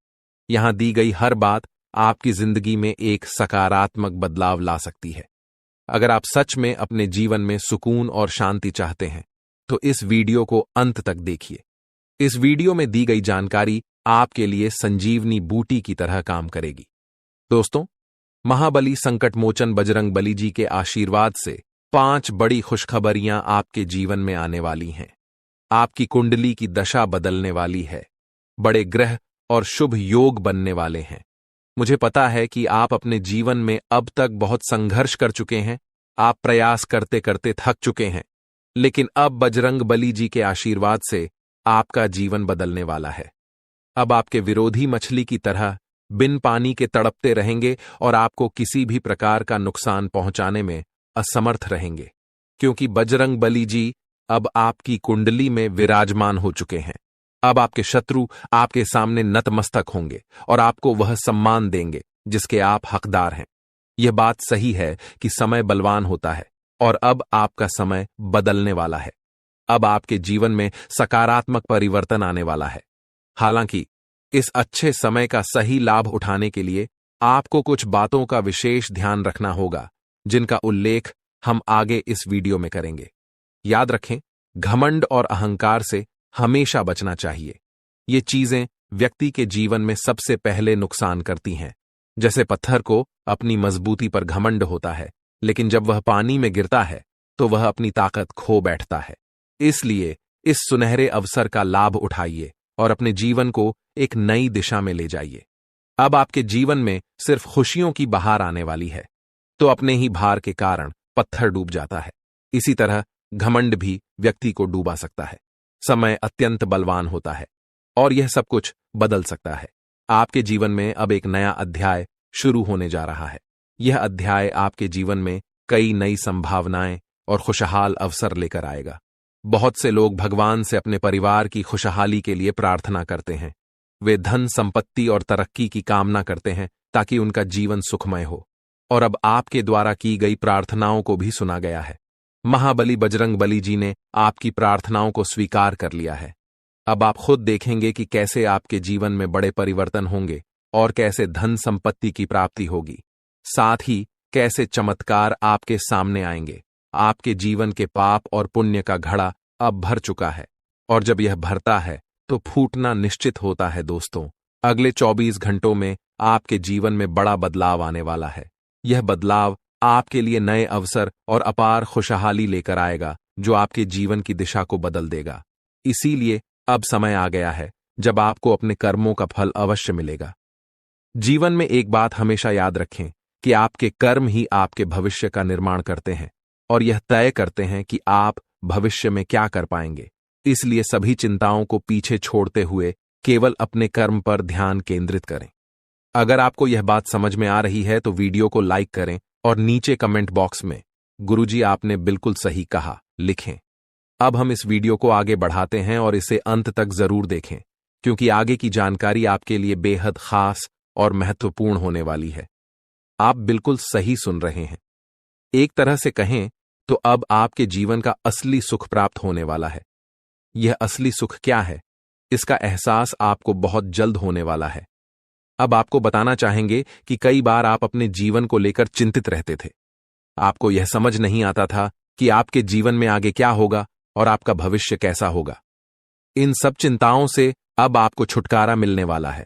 Speaker 1: यहां दी गई हर बात आपकी जिंदगी में एक सकारात्मक बदलाव ला सकती है। अगर आप सच में अपने जीवन में सुकून और शांति चाहते हैं तो इस वीडियो को अंत तक देखिए। इस वीडियो में दी गई जानकारी आपके लिए संजीवनी बूटी की तरह काम करेगी। दोस्तों, महाबली संकटमोचन बजरंग बली जी के आशीर्वाद से 5 बड़ी खुशखबरियां आपके जीवन में आने वाली हैं। आपकी कुंडली की दशा बदलने वाली है। बड़े ग्रह और शुभ योग बनने वाले हैं। मुझे पता है कि आप अपने जीवन में अब तक बहुत संघर्ष कर चुके हैं। आप प्रयास करते करते थक चुके हैं, लेकिन अब बजरंग बली जी के आशीर्वाद से आपका जीवन बदलने वाला है। अब आपके विरोधी मछली की तरह बिन पानी के तड़पते रहेंगे और आपको किसी भी प्रकार का नुकसान पहुंचाने में असमर्थ रहेंगे, क्योंकि बजरंग बली जी अब आपकी कुंडली में विराजमान हो चुके हैं। अब आपके शत्रु आपके सामने नतमस्तक होंगे और आपको वह सम्मान देंगे जिसके आप हकदार हैं। यह बात सही है कि समय बलवान होता है और अब आपका समय बदलने वाला है। अब आपके जीवन में सकारात्मक परिवर्तन आने वाला है। हालांकि इस अच्छे समय का सही लाभ उठाने के लिए आपको कुछ बातों का विशेष ध्यान रखना होगा, जिनका उल्लेख हम आगे इस वीडियो में करेंगे। याद रखें, घमंड और अहंकार से हमेशा बचना चाहिए। ये चीजें व्यक्ति के जीवन में सबसे पहले नुकसान करती हैं। जैसे पत्थर को अपनी मजबूती पर घमंड होता है, लेकिन जब वह पानी में गिरता है तो वह अपनी ताकत खो बैठता है। इसलिए इस सुनहरे अवसर का लाभ उठाइए और अपने जीवन को एक नई दिशा में ले जाइए। अब आपके जीवन में सिर्फ खुशियों की बहार आने वाली है, तो अपने ही भार के कारण पत्थर डूब जाता है। इसी तरह घमंड भी व्यक्ति को डूबा सकता है। समय अत्यंत बलवान होता है और यह सब कुछ बदल सकता है। आपके जीवन में अब एक नया अध्याय शुरू होने जा रहा है। यह अध्याय आपके जीवन में कई नई संभावनाएं और खुशहाल अवसर लेकर आएगा। बहुत से लोग भगवान से अपने परिवार की खुशहाली के लिए प्रार्थना करते हैं। वे धन, संपत्ति और तरक्की की कामना करते हैं ताकि उनका जीवन सुखमय हो। और अब आपके द्वारा की गई प्रार्थनाओं को भी सुना गया है। महाबली बजरंग बली जी ने आपकी प्रार्थनाओं को स्वीकार कर लिया है। अब आप खुद देखेंगे कि कैसे आपके जीवन में बड़े परिवर्तन होंगे और कैसे धन संपत्ति की प्राप्ति होगी। साथ ही कैसे चमत्कार आपके सामने आएंगे। आपके जीवन के पाप और पुण्य का घड़ा अब भर चुका है, और जब यह भरता है तो फूटना निश्चित होता है। दोस्तों, अगले 24 घंटों में आपके जीवन में बड़ा बदलाव आने वाला है। यह बदलाव आपके लिए नए अवसर और अपार खुशहाली लेकर आएगा, जो आपके जीवन की दिशा को बदल देगा। इसीलिए अब समय आ गया है जब आपको अपने कर्मों का फल अवश्य मिलेगा। जीवन में एक बात हमेशा याद रखें कि आपके कर्म ही आपके भविष्य का निर्माण करते हैं और यह तय करते हैं कि आप भविष्य में क्या कर पाएंगे। इसलिए सभी चिंताओं को पीछे छोड़ते हुए केवल अपने कर्म पर ध्यान केंद्रित करें। अगर आपको यह बात समझ में आ रही है तो वीडियो को लाइक करें और नीचे कमेंट बॉक्स में गुरुजी आपने बिल्कुल सही कहा लिखें। अब हम इस वीडियो को आगे बढ़ाते हैं और इसे अंत तक जरूर देखें, क्योंकि आगे की जानकारी आपके लिए बेहद खास और महत्वपूर्ण होने वाली है। आप बिल्कुल सही सुन रहे हैं। एक तरह से कहें तो अब आपके जीवन का असली सुख प्राप्त होने वाला है। यह असली सुख क्या है, इसका एहसास आपको बहुत जल्द होने वाला है। अब आपको बताना चाहेंगे कि कई बार आप अपने जीवन को लेकर चिंतित रहते थे। आपको यह समझ नहीं आता था कि आपके जीवन में आगे क्या होगा और आपका भविष्य कैसा होगा। इन सब चिंताओं से अब आपको छुटकारा मिलने वाला है।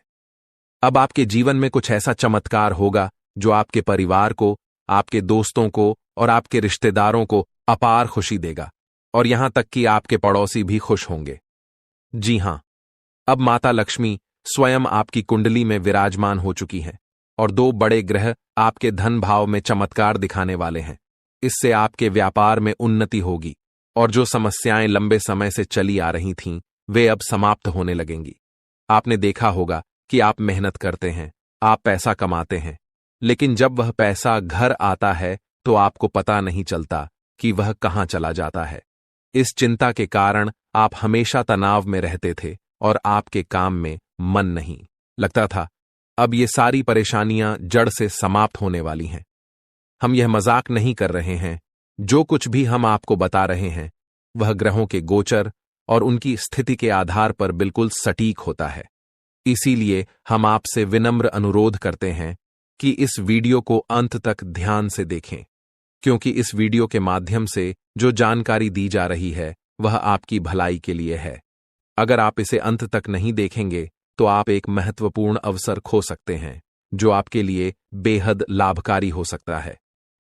Speaker 1: अब आपके जीवन में कुछ ऐसा चमत्कार होगा जो आपके परिवार को, आपके दोस्तों को और आपके रिश्तेदारों को अपार खुशी देगा, और यहां तक कि आपके पड़ोसी भी खुश होंगे। जी हां, अब माता लक्ष्मी स्वयं आपकी कुंडली में विराजमान हो चुकी हैं और 2 बड़े ग्रह आपके धन भाव में चमत्कार दिखाने वाले हैं। इससे आपके व्यापार में उन्नति होगी और जो समस्याएं लंबे समय से चली आ रही थीं, वे अब समाप्त होने लगेंगी। आपने देखा होगा कि आप मेहनत करते हैं, आप पैसा कमाते हैं, लेकिन जब वह पैसा घर आता है तो आपको पता नहीं चलता कि वह कहां चला जाता है। इस चिंता के कारण आप हमेशा तनाव में रहते थे और आपके काम में मन नहीं लगता था। अब ये सारी परेशानियां जड़ से समाप्त होने वाली हैं। हम यह मजाक नहीं कर रहे हैं। जो कुछ भी हम आपको बता रहे हैं वह ग्रहों के गोचर और उनकी स्थिति के आधार पर बिल्कुल सटीक होता है। इसीलिए हम आपसे विनम्र अनुरोध करते हैं कि इस वीडियो को अंत तक ध्यान से देखें, क्योंकि इस वीडियो के माध्यम से जो जानकारी दी जा रही है वह आपकी भलाई के लिए है। अगर आप इसे अंत तक नहीं देखेंगे तो आप एक महत्वपूर्ण अवसर खो सकते हैं, जो आपके लिए बेहद लाभकारी हो सकता है।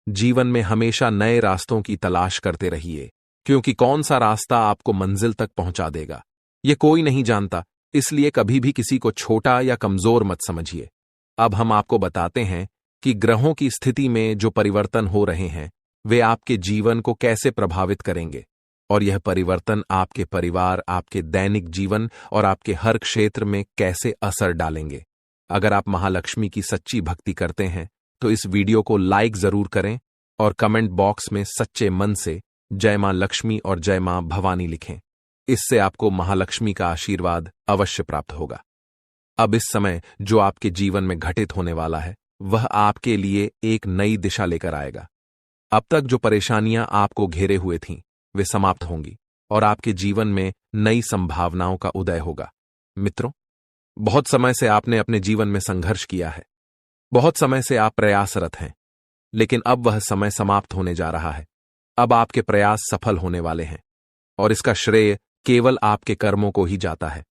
Speaker 1: जीवन में हमेशा नए रास्तों की तलाश करते रहिए, क्योंकि कौन सा रास्ता आपको मंजिल तक पहुंचा देगा ये कोई नहीं जानता। इसलिए कभी भी किसी को छोटा या कमजोर मत समझिए। अब हम आपको बताते हैं कि ग्रहों की स्थिति में जो परिवर्तन हो रहे हैं वे आपके जीवन को कैसे प्रभावित करेंगे, और यह परिवर्तन आपके परिवार, आपके दैनिक जीवन और आपके हर क्षेत्र में कैसे असर डालेंगे। अगर आप महालक्ष्मी की सच्ची भक्ति करते हैं तो इस वीडियो को लाइक जरूर करें और कमेंट बॉक्स में सच्चे मन से जय मां लक्ष्मी और जय मां भवानी लिखें। इससे आपको महालक्ष्मी का आशीर्वाद अवश्य प्राप्त होगा। अब इस समय जो आपके जीवन में घटित होने वाला है वह आपके लिए एक नई दिशा लेकर आएगा। अब तक जो परेशानियां आपको घेरे हुए थीं वे समाप्त होंगी और आपके जीवन में नई संभावनाओं का उदय होगा। मित्रों, बहुत समय से आपने अपने जीवन में संघर्ष किया है, बहुत समय से आप प्रयासरत हैं, लेकिन अब वह समय समाप्त होने जा रहा है। अब आपके प्रयास सफल होने वाले हैं और इसका श्रेय केवल आपके कर्मों को ही जाता है।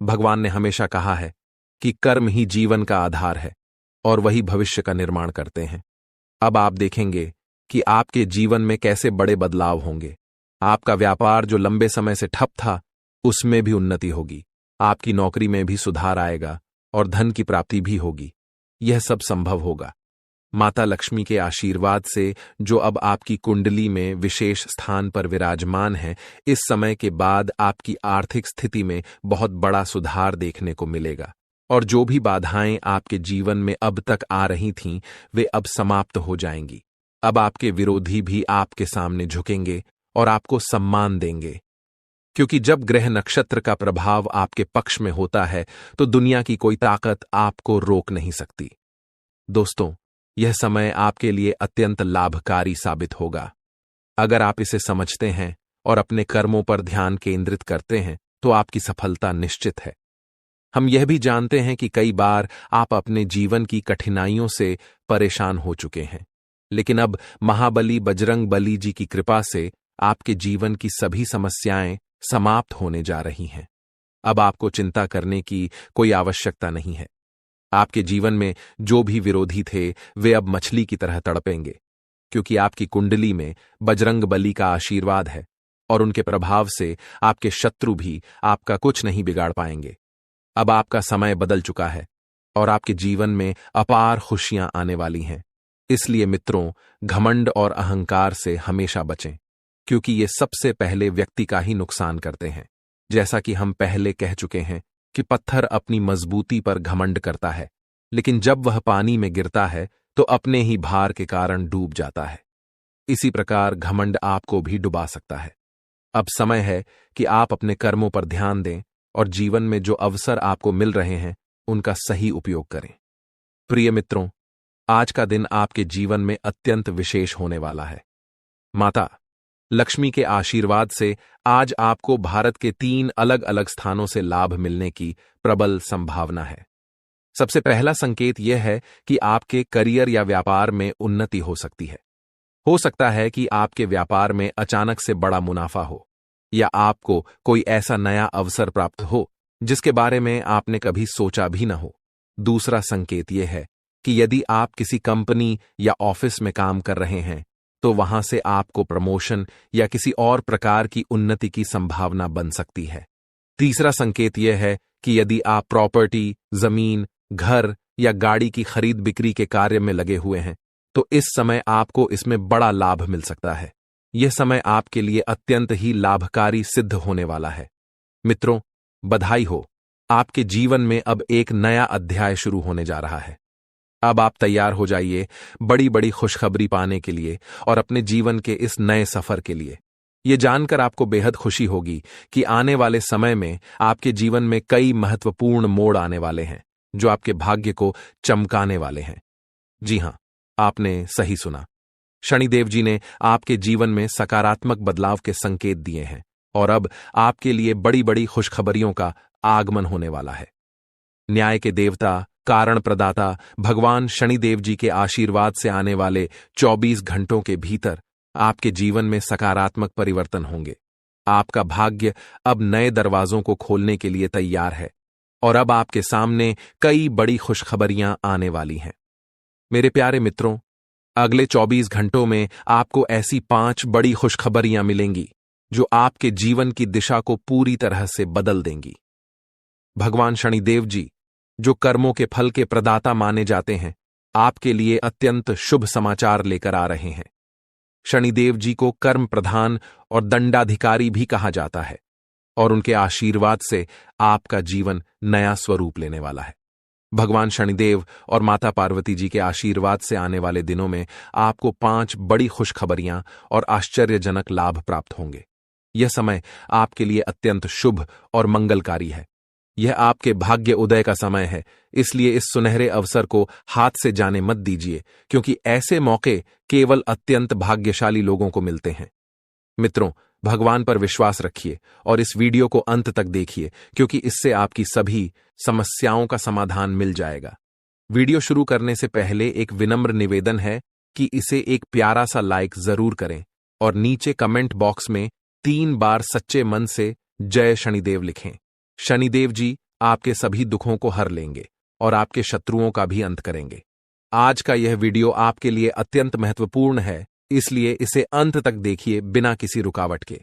Speaker 1: भगवान ने हमेशा कहा है कि कर्म ही जीवन का आधार है और वही भविष्य का निर्माण करते हैं। अब आप देखेंगे कि आपके जीवन में कैसे बड़े बदलाव होंगे। आपका व्यापार जो लंबे समय से ठप था उसमें भी उन्नति होगी, आपकी नौकरी में भी सुधार आएगा और धन की प्राप्ति भी होगी। यह सब संभव होगा माता लक्ष्मी के आशीर्वाद से, जो अब आपकी कुंडली में विशेष स्थान पर विराजमान है। इस समय के बाद आपकी आर्थिक स्थिति में बहुत बड़ा सुधार देखने को मिलेगा और जो भी बाधाएं आपके जीवन में अब तक आ रही थीं वे अब समाप्त हो जाएंगी। अब आपके विरोधी भी आपके सामने झुकेंगे और आपको सम्मान देंगे, क्योंकि जब ग्रह नक्षत्र का प्रभाव आपके पक्ष में होता है तो दुनिया की कोई ताकत आपको रोक नहीं सकती। दोस्तों, यह समय आपके लिए अत्यंत लाभकारी साबित होगा। अगर आप इसे समझते हैं और अपने कर्मों पर ध्यान केंद्रित करते हैं तो आपकी सफलता निश्चित है। हम यह भी जानते हैं कि कई बार आप अपने जीवन की कठिनाइयों से परेशान हो चुके हैं, लेकिन अब महाबली बजरंग बली जी की कृपा से आपके जीवन की सभी समस्याएं समाप्त होने जा रही हैं। अब आपको चिंता करने की कोई आवश्यकता नहीं है। आपके जीवन में जो भी विरोधी थे वे अब मछली की तरह तड़पेंगे, क्योंकि आपकी कुंडली में बजरंग बली का आशीर्वाद है और उनके प्रभाव से आपके शत्रु भी आपका कुछ नहीं बिगाड़ पाएंगे। अब आपका समय बदल चुका है और आपके जीवन में अपार खुशियां आने वाली हैं। इसलिए मित्रों, घमंड और अहंकार से हमेशा बचें, क्योंकि ये सबसे पहले व्यक्ति का ही नुकसान करते हैं। जैसा कि हम पहले कह चुके हैं कि पत्थर अपनी मजबूती पर घमंड करता है, लेकिन जब वह पानी में गिरता है तो अपने ही भार के कारण डूब जाता है। इसी प्रकार घमंड आपको भी डुबा सकता है। अब समय है कि आप अपने कर्मों पर ध्यान दें और जीवन में जो अवसर आपको मिल रहे हैं उनका सही उपयोग करें। प्रिय मित्रों, आज का दिन आपके जीवन में अत्यंत विशेष होने वाला है। माता लक्ष्मी के आशीर्वाद से आज आपको भारत के 3 अलग अलग स्थानों से लाभ मिलने की प्रबल संभावना है। सबसे पहला संकेत यह है कि आपके करियर या व्यापार में उन्नति हो सकती है। हो सकता है कि आपके व्यापार में अचानक से बड़ा मुनाफा हो, या आपको कोई ऐसा नया अवसर प्राप्त हो जिसके बारे में आपने कभी सोचा भी न हो। दूसरा संकेत यह है कि यदि आप किसी कंपनी या ऑफिस में काम कर रहे हैं तो वहां से आपको प्रमोशन या किसी और प्रकार की उन्नति की संभावना बन सकती है। तीसरा संकेत यह है कि यदि आप प्रॉपर्टी, जमीन, घर या गाड़ी की खरीद बिक्री के कार्य में लगे हुए हैं तो इस समय आपको इसमें बड़ा लाभ मिल सकता है। यह समय आपके लिए अत्यंत ही लाभकारी सिद्ध होने वाला है। मित्रों, बधाई हो, आपके जीवन में अब एक नया अध्याय शुरू होने जा रहा है। अब आप तैयार हो जाइए बड़ी बड़ी खुशखबरी पाने के लिए और अपने जीवन के इस नए सफर के लिए। यह जानकर आपको बेहद खुशी होगी कि आने वाले समय में आपके जीवन में कई महत्वपूर्ण मोड़ आने वाले हैं जो आपके भाग्य को चमकाने वाले हैं। जी हां, आपने सही सुना। शनिदेव जी ने आपके जीवन में सकारात्मक बदलाव के संकेत दिए हैं और अब आपके लिए बड़ी बड़ी खुशखबरियों का आगमन होने वाला है। न्याय के देवता, कारण प्रदाता भगवान शनिदेव जी के आशीर्वाद से आने वाले 24 घंटों के भीतर आपके जीवन में सकारात्मक परिवर्तन होंगे। आपका भाग्य अब नए दरवाजों को खोलने के लिए तैयार है और अब आपके सामने कई बड़ी खुशखबरियां आने वाली हैं। मेरे प्यारे मित्रों, अगले 24 घंटों में आपको ऐसी 5 बड़ी खुशखबरियां मिलेंगी जो आपके जीवन की दिशा को पूरी तरह से बदल देंगी। भगवान शनिदेव जी, जो कर्मों के फल के प्रदाता माने जाते हैं, आपके लिए अत्यंत शुभ समाचार लेकर आ रहे हैं। शनिदेव जी को कर्म प्रधान और दंडाधिकारी भी कहा जाता है और उनके आशीर्वाद से आपका जीवन नया स्वरूप लेने वाला है। भगवान शनिदेव और माता पार्वती जी के आशीर्वाद से आने वाले दिनों में आपको 5 बड़ी खुशखबरियां और आश्चर्यजनक लाभ प्राप्त होंगे। यह समय आपके लिए अत्यंत शुभ और मंगलकारी है। यह आपके भाग्य उदय का समय है, इसलिए इस सुनहरे अवसर को हाथ से जाने मत दीजिए, क्योंकि ऐसे मौके केवल अत्यंत भाग्यशाली लोगों को मिलते हैं। मित्रों, भगवान पर विश्वास रखिए और इस वीडियो को अंत तक देखिए, क्योंकि इससे आपकी सभी समस्याओं का समाधान मिल जाएगा। वीडियो शुरू करने से पहले एक विनम्र निवेदन है कि इसे एक प्यारा सा लाइक जरूर करें और नीचे कमेंट बॉक्स में 3 बार सच्चे मन से जय शनिदेव लिखें। शनिदेव जी आपके सभी दुखों को हर लेंगे और आपके शत्रुओं का भी अंत करेंगे। आज का यह वीडियो आपके लिए अत्यंत महत्वपूर्ण है, इसलिए इसे अंत तक देखिए बिना किसी रुकावट के।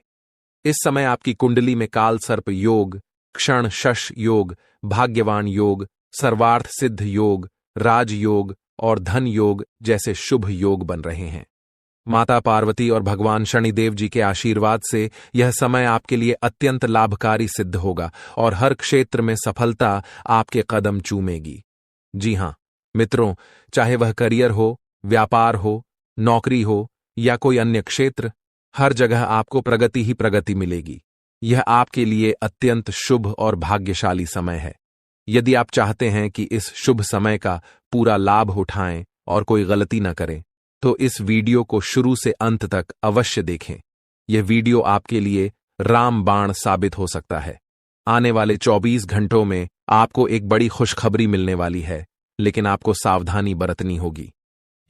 Speaker 1: इस समय आपकी कुंडली में काल सर्प योग, क्षण शश योग, भाग्यवान योग, सर्वार्थ सिद्ध योग, राजयोग और धन योग जैसे शुभ योग बन रहे हैं। माता पार्वती और भगवान शनिदेव जी के आशीर्वाद से यह समय आपके लिए अत्यंत लाभकारी सिद्ध होगा और हर क्षेत्र में सफलता आपके कदम चूमेगी। जी हां मित्रों, चाहे वह करियर हो, व्यापार हो, नौकरी हो या कोई अन्य क्षेत्र, हर जगह आपको प्रगति ही प्रगति मिलेगी। यह आपके लिए अत्यंत शुभ और भाग्यशाली समय है। यदि आप चाहते हैं कि इस शुभ समय का पूरा लाभ उठाएं और कोई गलती न करें, तो इस वीडियो को शुरू से अंत तक अवश्य देखें। यह वीडियो आपके लिए रामबाण साबित हो सकता है। आने वाले 24 घंटों में आपको एक बड़ी खुशखबरी मिलने वाली है, लेकिन आपको सावधानी बरतनी होगी।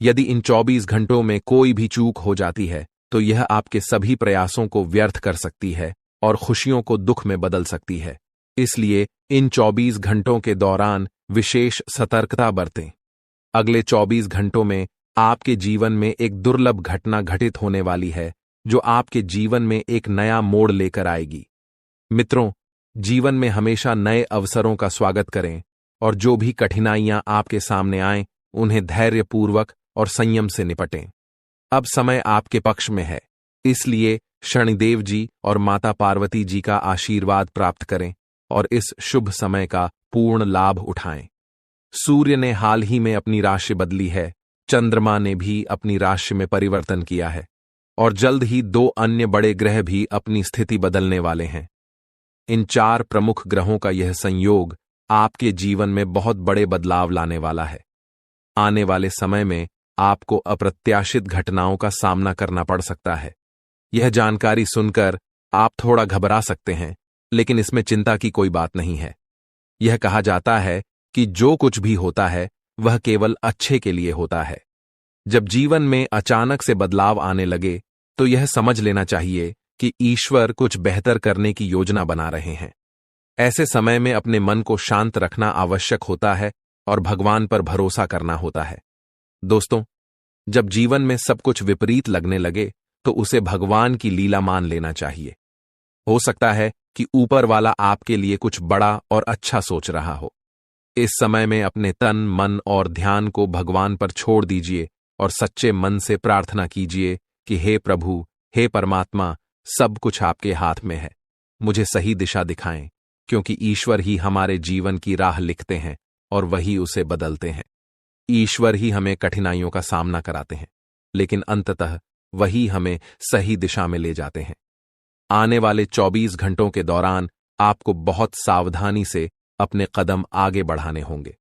Speaker 1: यदि इन 24 घंटों में कोई भी चूक हो जाती है, तो यह आपके सभी प्रयासों को व्यर्थ कर सकती है और खुशियों को दुख में बदल सकती है। इसलिए इन 24 घंटों के दौरान विशेष सतर्कता बरतें। अगले 24 घंटों में आपके जीवन में एक दुर्लभ घटना घटित होने वाली है, जो आपके जीवन में एक नया मोड़ लेकर आएगी। मित्रों, जीवन में हमेशा नए अवसरों का स्वागत करें और जो भी कठिनाइयां आपके सामने आएं, उन्हें धैर्यपूर्वक और संयम से निपटें। अब समय आपके पक्ष में है, इसलिए शनिदेव जी और माता पार्वती जी का आशीर्वाद प्राप्त करें और इस शुभ समय का पूर्ण लाभ उठाएं। सूर्य ने हाल ही में अपनी राशि बदली है, चंद्रमा ने भी अपनी राशि में परिवर्तन किया है और जल्द ही 2 अन्य बड़े ग्रह भी अपनी स्थिति बदलने वाले हैं। इन 4 प्रमुख ग्रहों का यह संयोग आपके जीवन में बहुत बड़े बदलाव लाने वाला है। आने वाले समय में आपको अप्रत्याशित घटनाओं का सामना करना पड़ सकता है। यह जानकारी सुनकर आप थोड़ा घबरा सकते हैं, लेकिन इसमें चिंता की कोई बात नहीं है। यह कहा जाता है कि जो कुछ भी होता है वह केवल अच्छे के लिए होता है। जब जीवन में अचानक से बदलाव आने लगे, तो यह समझ लेना चाहिए कि ईश्वर कुछ बेहतर करने की योजना बना रहे हैं। ऐसे समय में अपने मन को शांत रखना आवश्यक होता है और भगवान पर भरोसा करना होता है। दोस्तों, जब जीवन में सब कुछ विपरीत लगने लगे, तो उसे भगवान की लीला मान लेना चाहिए। हो सकता है कि ऊपर वाला आपके लिए कुछ बड़ा और अच्छा सोच रहा हो। इस समय में अपने तन, मन और ध्यान को भगवान पर छोड़ दीजिए और सच्चे मन से प्रार्थना कीजिए कि हे प्रभु, हे परमात्मा, सब कुछ आपके हाथ में है। मुझे सही दिशा दिखाएं, क्योंकि ईश्वर ही हमारे जीवन की राह लिखते हैं और वही उसे बदलते हैं। ईश्वर ही हमें कठिनाइयों का सामना कराते हैं, लेकिन अंततः वही हमें सही दिशा में ले जाते हैं। आने वाले 24 घंटों के दौरान आपको बहुत सावधानी से अपने कदम आगे बढ़ाने होंगे।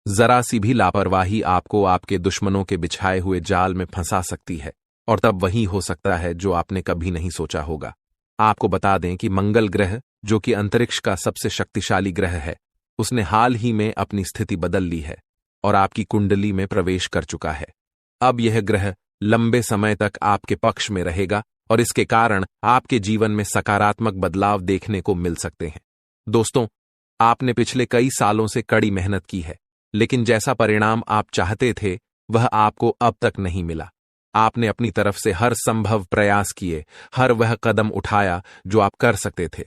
Speaker 1: जरा सी भी लापरवाही आपको आपके दुश्मनों के बिछाए हुए जाल में फंसा सकती है, और तब वही हो सकता है जो आपने कभी नहीं सोचा होगा। आपको बता दें कि मंगल ग्रह, जो कि अंतरिक्ष का सबसे शक्तिशाली ग्रह है, उसने हाल ही में अपनी स्थिति बदल ली है और आपकी कुंडली में प्रवेश कर चुका है। अब यह ग्रह लंबे समय तक आपके पक्ष में रहेगा और इसके कारण आपके जीवन में सकारात्मक बदलाव देखने को मिल सकते हैं। दोस्तों, आपने पिछले कई सालों से कड़ी मेहनत की है, लेकिन जैसा परिणाम आप चाहते थे वह आपको अब तक नहीं मिला। आपने अपनी तरफ से हर संभव प्रयास किए, हर वह कदम उठाया जो आप कर सकते थे,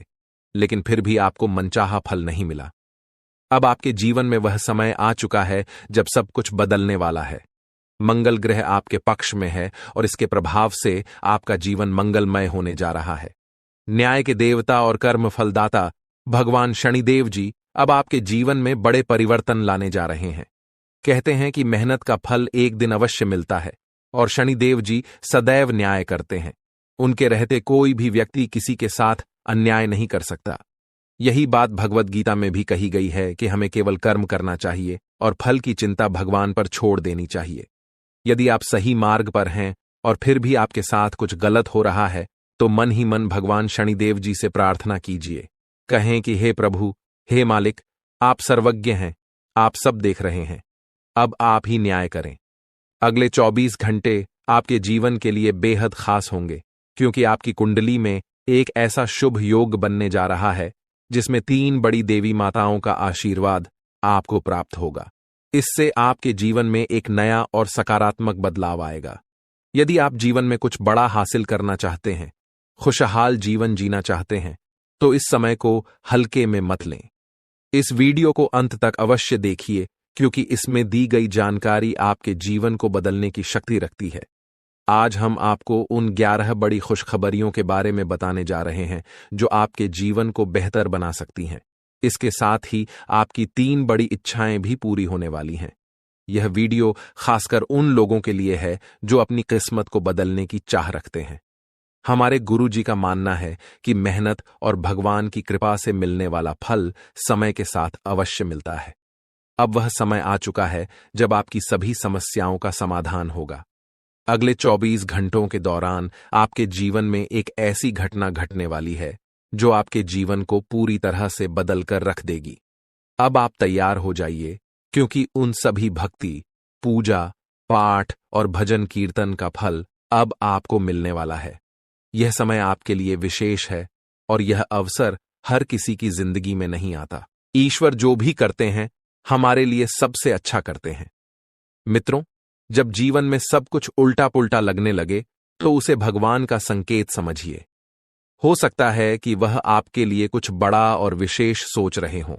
Speaker 1: लेकिन फिर भी आपको मनचाहा फल नहीं मिला। अब आपके जीवन में वह समय आ चुका है जब सब कुछ बदलने वाला है। मंगल ग्रह आपके पक्ष में है और इसके प्रभाव से आपका जीवन मंगलमय होने जा रहा है। न्याय के देवता और कर्म फलदाता भगवान शनिदेव जी अब आपके जीवन में बड़े परिवर्तन लाने जा रहे हैं। कहते हैं कि मेहनत का फल एक दिन अवश्य मिलता है और शनिदेव जी सदैव न्याय करते हैं। उनके रहते कोई भी व्यक्ति किसी के साथ अन्याय नहीं कर सकता। यही बात भगवद गीता में भी कही गई है कि हमें केवल कर्म करना चाहिए और फल की चिंता भगवान पर छोड़ देनी चाहिए। यदि आप सही मार्ग पर हैं और फिर भी आपके साथ कुछ गलत हो रहा है, तो मन ही मन भगवान शनिदेव जी से प्रार्थना कीजिए। कहें कि हे प्रभु, हे मालिक, आप सर्वज्ञ हैं, आप सब देख रहे हैं, अब आप ही न्याय करें। अगले 24 घंटे आपके जीवन के लिए बेहद खास होंगे, क्योंकि आपकी कुंडली में एक ऐसा शुभ योग बनने जा रहा है जिसमें 3 बड़ी देवी माताओं का आशीर्वाद आपको प्राप्त होगा। इससे आपके जीवन में एक नया और सकारात्मक बदलाव आएगा। यदि आप जीवन में कुछ बड़ा हासिल करना चाहते हैं, खुशहाल जीवन जीना चाहते हैं, तो इस समय को हल्के में मत लें। इस वीडियो को अंत तक अवश्य देखिए, क्योंकि इसमें दी गई जानकारी आपके जीवन को बदलने की शक्ति रखती है। आज हम आपको उन 11 बड़ी खुशखबरियों के बारे में बताने जा रहे हैं जो आपके जीवन को बेहतर बना सकती हैं। इसके साथ ही आपकी 3 बड़ी इच्छाएं भी पूरी होने वाली हैं। यह वीडियो खासकर उन लोगों के लिए है जो अपनी किस्मत को बदलने की चाह रखते हैं। हमारे गुरु जी का मानना है कि मेहनत और भगवान की कृपा से मिलने वाला फल समय के साथ अवश्य मिलता है। अब वह समय आ चुका है जब आपकी सभी समस्याओं का समाधान होगा। अगले 24 घंटों के दौरान आपके जीवन में एक ऐसी घटना घटने वाली है जो आपके जीवन को पूरी तरह से बदल कर रख देगी। अब आप तैयार हो जाइए, क्योंकि उन सभी भक्ति, पूजा, पाठ और भजन कीर्तन का फल अब आपको मिलने वाला है। यह समय आपके लिए विशेष है और यह अवसर हर किसी की जिंदगी में नहीं आता। ईश्वर जो भी करते हैं हमारे लिए सबसे अच्छा करते हैं। मित्रों, जब जीवन में सब कुछ उल्टा पुल्टा लगने लगे तो उसे भगवान का संकेत समझिए। हो सकता है कि वह आपके लिए कुछ बड़ा और विशेष सोच रहे हों।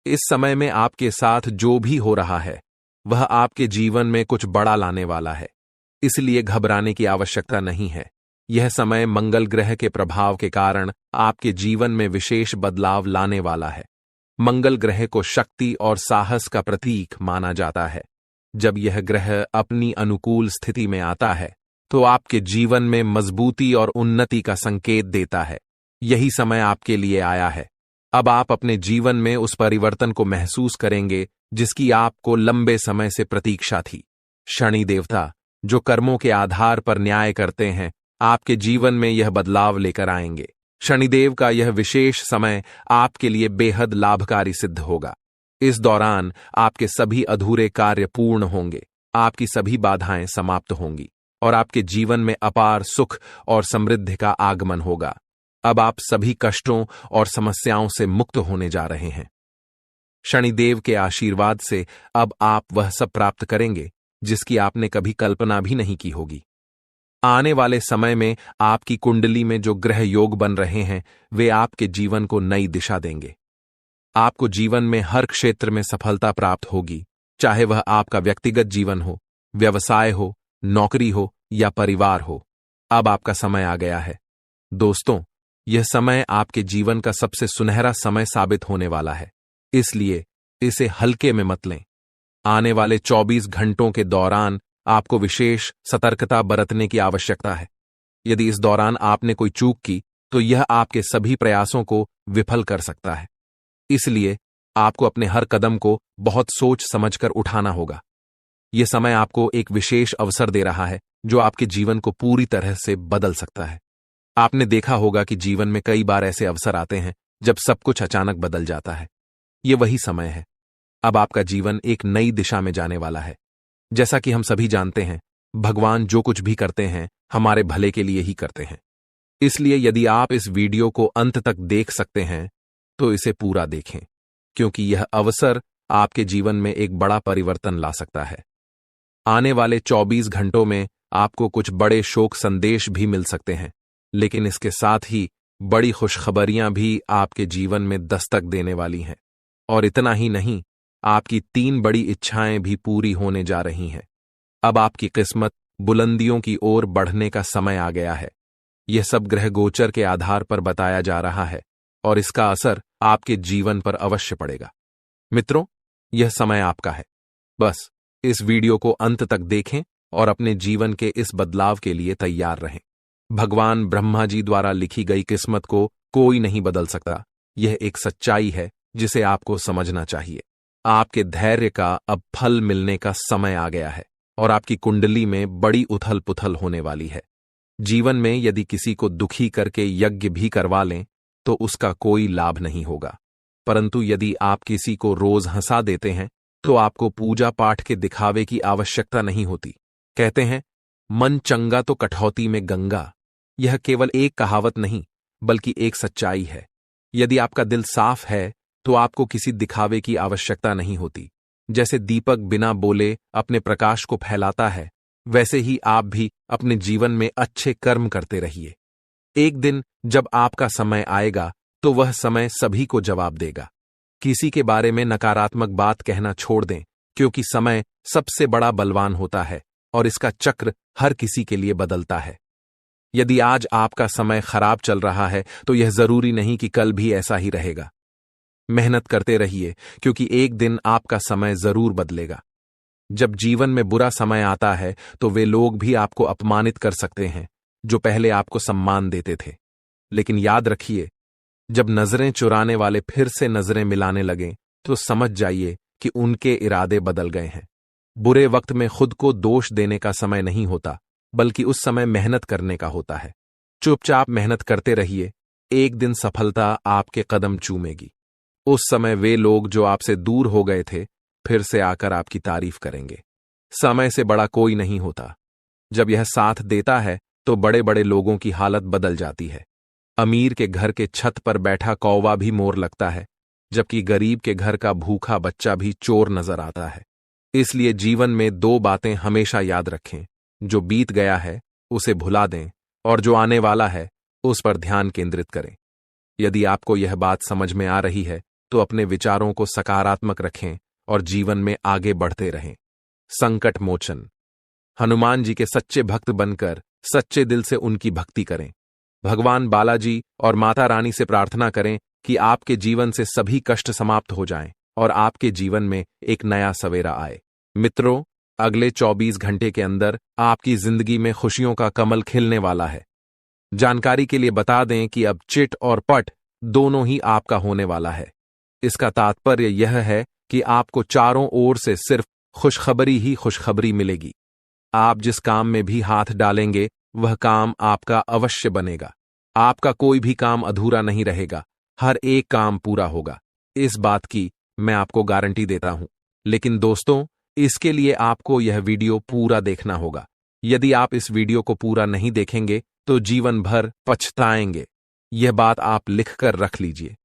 Speaker 1: इस समय में आपके साथ जो भी हो रहा है वह आपके जीवन में कुछ बड़ा लाने वाला है, इसलिए घबराने की आवश्यकता नहीं है। यह समय मंगल ग्रह के प्रभाव के कारण आपके जीवन में विशेष बदलाव लाने वाला है। मंगल ग्रह को शक्ति और साहस का प्रतीक माना जाता है। जब यह ग्रह अपनी अनुकूल स्थिति में आता है तो आपके जीवन में मजबूती और उन्नति का संकेत देता है। यही समय आपके लिए आया है। अब आप अपने जीवन में उस परिवर्तन को महसूस करेंगे जिसकी आपको लंबे समय से प्रतीक्षा थी। शनि देवता, जो कर्मों के आधार पर न्याय करते हैं, आपके जीवन में यह बदलाव लेकर आएंगे। शनिदेव का यह विशेष समय आपके लिए बेहद लाभकारी सिद्ध होगा। इस दौरान आपके सभी अधूरे कार्य पूर्ण होंगे, आपकी सभी बाधाएं समाप्त होंगी और आपके जीवन में अपार सुख और समृद्धि का आगमन होगा। अब आप सभी कष्टों और समस्याओं से मुक्त होने जा रहे हैं। शनिदेव के आशीर्वाद से अब आप वह सब प्राप्त करेंगे जिसकी आपने कभी कल्पना भी नहीं की होगी। आने वाले समय में आपकी कुंडली में जो ग्रह योग बन रहे हैं वे आपके जीवन को नई दिशा देंगे। आपको जीवन में हर क्षेत्र में सफलता प्राप्त होगी, चाहे वह आपका व्यक्तिगत जीवन हो, व्यवसाय हो, नौकरी हो या परिवार हो। अब आपका समय आ गया है। दोस्तों, यह समय आपके जीवन का सबसे सुनहरा समय साबित होने वाला है, इसलिए इसे हल्के में मत लें। आने वाले 24 घंटों के दौरान आपको विशेष सतर्कता बरतने की आवश्यकता है। यदि इस दौरान आपने कोई चूक की तो यह आपके सभी प्रयासों को विफल कर सकता है। इसलिए आपको अपने हर कदम को बहुत सोच समझकर उठाना होगा। यह समय आपको एक विशेष अवसर दे रहा है जो आपके जीवन को पूरी तरह से बदल सकता है। आपने देखा होगा कि जीवन में कई बार ऐसे अवसर आते हैं जब सब कुछ अचानक बदल जाता है। यह वही समय है। अब आपका जीवन एक नई दिशा में जाने वाला है। जैसा कि हम सभी जानते हैं, भगवान जो कुछ भी करते हैं हमारे भले के लिए ही करते हैं। इसलिए यदि आप इस वीडियो को अंत तक देख सकते हैं तो इसे पूरा देखें, क्योंकि यह अवसर आपके जीवन में एक बड़ा परिवर्तन ला सकता है। आने वाले 24 घंटों में आपको कुछ बड़े शोक संदेश भी मिल सकते हैं, लेकिन इसके साथ ही बड़ी खुशखबरियां भी आपके जीवन में दस्तक देने वाली हैं। और इतना ही नहीं, आपकी 3 बड़ी इच्छाएं भी पूरी होने जा रही हैं। अब आपकी किस्मत बुलंदियों की ओर बढ़ने का समय आ गया है। यह सब ग्रह गोचर के आधार पर बताया जा रहा है और इसका असर आपके जीवन पर अवश्य पड़ेगा। मित्रों, यह समय आपका है। बस इस वीडियो को अंत तक देखें और अपने जीवन के इस बदलाव के लिए तैयार रहें। भगवान ब्रह्मा जी द्वारा लिखी गई किस्मत को कोई नहीं बदल सकता। यह एक सच्चाई है जिसे आपको समझना चाहिए। आपके धैर्य का अब फल मिलने का समय आ गया है और आपकी कुंडली में बड़ी उथल पुथल होने वाली है। जीवन में यदि किसी को दुखी करके यज्ञ भी करवा लें तो उसका कोई लाभ नहीं होगा, परंतु यदि आप किसी को रोज हंसा देते हैं तो आपको पूजा पाठ के दिखावे की आवश्यकता नहीं होती। कहते हैं, मन चंगा तो कठौती में गंगा। यह केवल एक कहावत नहीं बल्कि एक सच्चाई है। यदि आपका दिल साफ है तो आपको किसी दिखावे की आवश्यकता नहीं होती। जैसे दीपक बिना बोले अपने प्रकाश को फैलाता है, वैसे ही आप भी अपने जीवन में अच्छे कर्म करते रहिए। एक दिन जब आपका समय आएगा तो वह समय सभी को जवाब देगा। किसी के बारे में नकारात्मक बात कहना छोड़ दें, क्योंकि समय सबसे बड़ा बलवान होता है और इसका चक्र हर किसी के लिए बदलता है। यदि आज आपका समय खराब चल रहा है तो यह जरूरी नहीं कि कल भी ऐसा ही रहेगा। मेहनत करते रहिए, क्योंकि एक दिन आपका समय जरूर बदलेगा। जब जीवन में बुरा समय आता है तो वे लोग भी आपको अपमानित कर सकते हैं, जो पहले आपको सम्मान देते थे। लेकिन याद रखिए, जब नजरें चुराने वाले फिर से नजरें मिलाने लगें, तो समझ जाइए कि उनके इरादे बदल गए हैं। बुरे वक्त में खुद को दोष देने का समय नहीं होता, बल्कि उस समय मेहनत करने का होता है। चुपचाप मेहनत करते रहिए, एक दिन सफलता आपके कदम चूमेगी। उस समय वे लोग जो आपसे दूर हो गए थे, फिर से आकर आपकी तारीफ करेंगे। समय से बड़ा कोई नहीं होता। जब यह साथ देता है, तो बड़े बड़े लोगों की हालत बदल जाती है। अमीर के घर के छत पर बैठा कौवा भी मोर लगता है, जबकि गरीब के घर का भूखा बच्चा भी चोर नजर आता है। इसलिए जीवन में दो बातें हमेशा याद रखें, जो बीत गया है उसे भुला दें, और जो आने वाला है उस पर ध्यान केंद्रित करें। यदि आपको यह बात समझ में आ रही है, तो अपने विचारों को सकारात्मक रखें और जीवन में आगे बढ़ते रहें। संकट मोचन। हनुमान जी के सच्चे भक्त बनकर सच्चे दिल से उनकी भक्ति करें। भगवान बालाजी और माता रानी से प्रार्थना करें कि आपके जीवन से सभी कष्ट समाप्त हो जाएं और आपके जीवन में एक नया सवेरा आए। मित्रों, अगले 24 घंटे के अंदर आपकी जिंदगी में खुशियों का कमल खिलने वाला है। जानकारी के लिए बता दें कि अब चिट और पट दोनों ही आपका होने वाला है। इसका तात्पर्य यह है कि आपको चारों ओर से सिर्फ खुशखबरी ही खुशखबरी मिलेगी। आप जिस काम में भी हाथ डालेंगे, वह काम आपका अवश्य बनेगा। आपका कोई भी काम अधूरा नहीं रहेगा, हर एक काम पूरा होगा। इस बात की मैं आपको गारंटी देता हूं। लेकिन दोस्तों, इसके लिए आपको यह वीडियो पूरा देखना होगा। यदि आप इस वीडियो को पूरा नहीं देखेंगे, तो जीवन भर पछताएंगे। यह बात आप लिखकर रख लीजिए।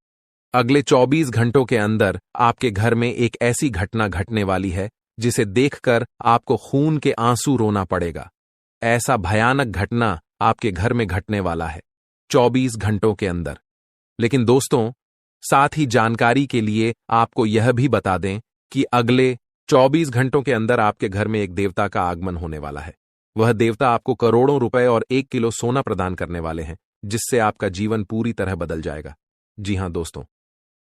Speaker 1: अगले 24 घंटों के अंदर आपके घर में एक ऐसी घटना घटने वाली है, जिसे देखकर आपको खून के आंसू रोना पड़ेगा। ऐसा भयानक घटना आपके घर में घटने वाला है 24 घंटों के अंदर। लेकिन दोस्तों, साथ ही जानकारी के लिए आपको यह भी बता दें कि अगले 24 घंटों के अंदर आपके घर में एक देवता का आगमन होने वाला है। वह देवता आपको करोड़ों रुपए और 1 किलो सोना प्रदान करने वाले हैं, जिससे आपका जीवन पूरी तरह बदल जाएगा। जी हां दोस्तों,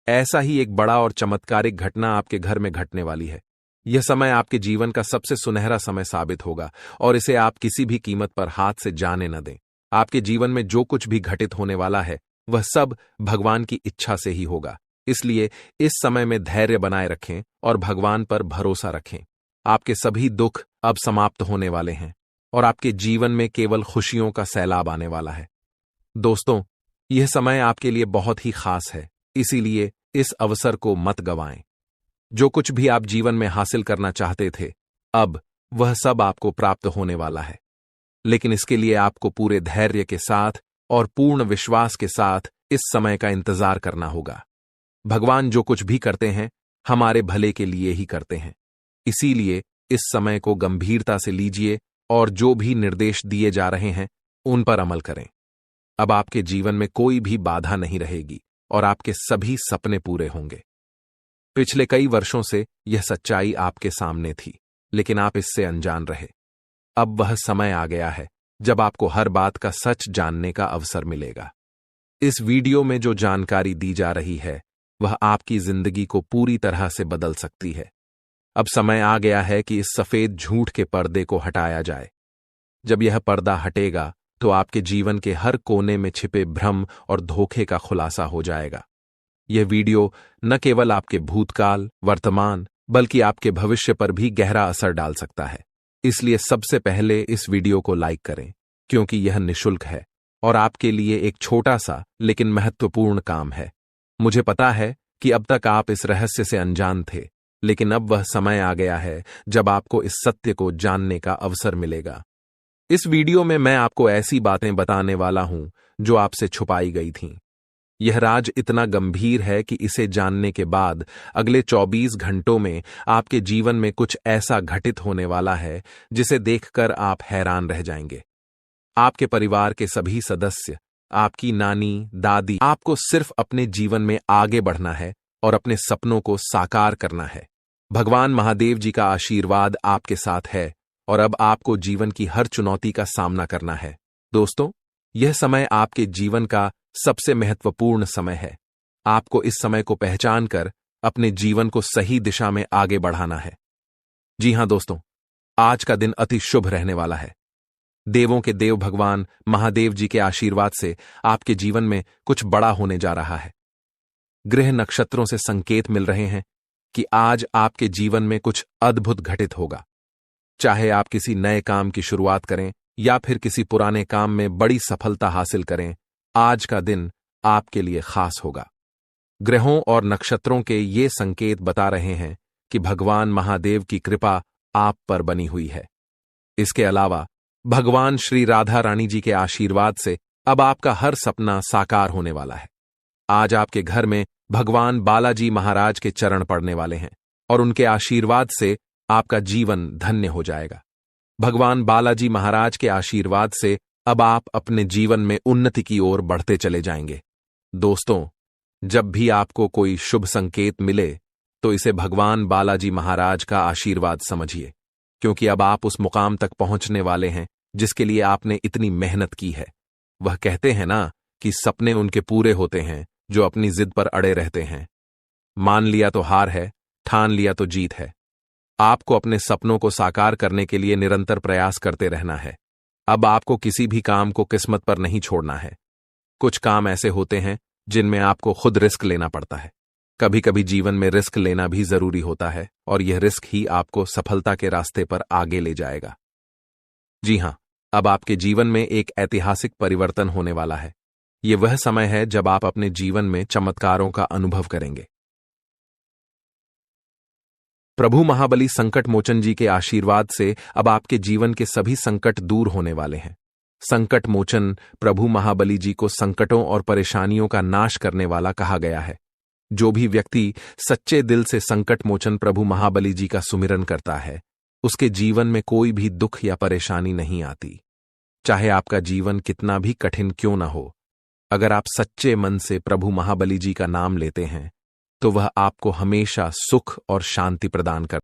Speaker 1: ऐसा ही एक बड़ा और चमत्कारिक घटना आपके घर में घटने वाली है। यह समय आपके जीवन का सबसे सुनहरा समय साबित होगा, और इसे आप किसी भी कीमत पर हाथ से जाने न दें। आपके जीवन में जो कुछ भी घटित होने वाला है, वह सब भगवान की इच्छा से ही होगा। इसलिए इस समय में धैर्य बनाए रखें और भगवान पर भरोसा रखें। आपके सभी दुख अब समाप्त होने वाले हैं और आपके जीवन में केवल खुशियों का सैलाब आने वाला है। दोस्तों, यह समय आपके लिए बहुत ही खास है, इसीलिए इस अवसर को मत गंवाएं। जो कुछ भी आप जीवन में हासिल करना चाहते थे, अब वह सब आपको प्राप्त होने वाला है। लेकिन इसके लिए आपको पूरे धैर्य के साथ और पूर्ण विश्वास के साथ इस समय का इंतजार करना होगा। भगवान जो कुछ भी करते हैं, हमारे भले के लिए ही करते हैं। इसीलिए इस समय को गंभीरता से लीजिए और जो भी निर्देश दिए जा रहे हैं, उन पर अमल करें। अब आपके जीवन में कोई भी बाधा नहीं रहेगी और आपके सभी सपने पूरे होंगे। पिछले कई वर्षों से यह सच्चाई आपके सामने थी, लेकिन आप इससे अनजान रहे। अब वह समय आ गया है जब आपको हर बात का सच जानने का अवसर मिलेगा। इस वीडियो में जो जानकारी दी जा रही है, वह आपकी जिंदगी को पूरी तरह से बदल सकती है। अब समय आ गया है कि इस सफेद झूठ के पर्दे को हटाया जाए। जब यह पर्दा हटेगा, तो आपके जीवन के हर कोने में छिपे भ्रम और धोखे का खुलासा हो जाएगा। यह वीडियो न केवल आपके भूतकाल, वर्तमान, बल्कि आपके भविष्य पर भी गहरा असर डाल सकता है। इसलिए सबसे पहले इस वीडियो को लाइक करें, क्योंकि यह निःशुल्क है और आपके लिए एक छोटा सा लेकिन महत्वपूर्ण काम है। मुझे पता है कि अब तक आप इस रहस्य से अनजान थे, लेकिन अब वह समय आ गया है जब आपको इस सत्य को जानने का अवसर मिलेगा। इस वीडियो में मैं आपको ऐसी बातें बताने वाला हूं जो आपसे छुपाई गई थीं। यह राज इतना गंभीर है कि इसे जानने के बाद अगले 24 घंटों में आपके जीवन में कुछ ऐसा घटित होने वाला है जिसे देखकर आप हैरान रह जाएंगे। आपके परिवार के सभी सदस्य, आपकी नानी, दादी, आपको सिर्फ अपने जीवन में आगे बढ़ना है और अपने सपनों को साकार करना है। भगवान महादेव जी का आशीर्वाद आपके साथ है और अब आपको जीवन की हर चुनौती का सामना करना है। दोस्तों, यह समय आपके जीवन का सबसे महत्वपूर्ण समय है। आपको इस समय को पहचान कर अपने जीवन को सही दिशा में आगे बढ़ाना है। जी हां दोस्तों, आज का दिन अति शुभ रहने वाला है। देवों के देव भगवान महादेव जी के आशीर्वाद से आपके जीवन में कुछ बड़ा होने जा रहा है। ग्रह नक्षत्रों से संकेत मिल रहे हैं कि आज आपके जीवन में कुछ अद्भुत घटित होगा। चाहे आप किसी नए काम की शुरुआत करें या फिर किसी पुराने काम में बड़ी सफलता हासिल करें, आज का दिन आपके लिए खास होगा। ग्रहों और नक्षत्रों के ये संकेत बता रहे हैं कि भगवान महादेव की कृपा आप पर बनी हुई है। इसके अलावा भगवान श्री राधा रानी जी के आशीर्वाद से अब आपका हर सपना साकार होने वाला है। आज आपके घर में भगवान बालाजी महाराज के चरण पड़ने वाले हैं और उनके आशीर्वाद से आपका जीवन धन्य हो जाएगा। भगवान बालाजी महाराज के आशीर्वाद से अब आप अपने जीवन में उन्नति की ओर बढ़ते चले जाएंगे। दोस्तों, जब भी आपको कोई शुभ संकेत मिले तो इसे भगवान बालाजी महाराज का आशीर्वाद समझिए, क्योंकि अब आप उस मुकाम तक पहुंचने वाले हैं जिसके लिए आपने इतनी मेहनत की है। वह कहते हैं ना कि सपने उनके पूरे होते हैं जो अपनी जिद पर अड़े रहते हैं। मान लिया तो हार है, ठान लिया तो जीत है। आपको अपने सपनों को साकार करने के लिए निरंतर प्रयास करते रहना है। अब आपको किसी भी काम को किस्मत पर नहीं छोड़ना है। कुछ काम ऐसे होते हैं जिनमें आपको खुद रिस्क लेना पड़ता है। कभी कभी जीवन में रिस्क लेना भी जरूरी होता है और यह रिस्क ही आपको सफलता के रास्ते पर आगे ले जाएगा। जी हां, अब आपके जीवन में एक ऐतिहासिक परिवर्तन होने वाला है। यह वह समय है जब आप अपने जीवन में चमत्कारों का अनुभव करेंगे। प्रभु महाबली संकट मोचन जी के आशीर्वाद से अब आपके जीवन के सभी संकट दूर होने वाले हैं। संकट मोचन प्रभु महाबली जी को संकटों और परेशानियों का नाश करने वाला कहा गया है। जो भी व्यक्ति सच्चे दिल से संकट मोचन प्रभु महाबली जी का सुमिरन करता है, उसके जीवन में कोई भी दुख या परेशानी नहीं आती। चाहे आपका जीवन कितना भी कठिन क्यों ना हो, अगर आप सच्चे मन से प्रभु महाबली जी का नाम लेते हैं तो वह आपको हमेशा सुख और शांति प्रदान करता है।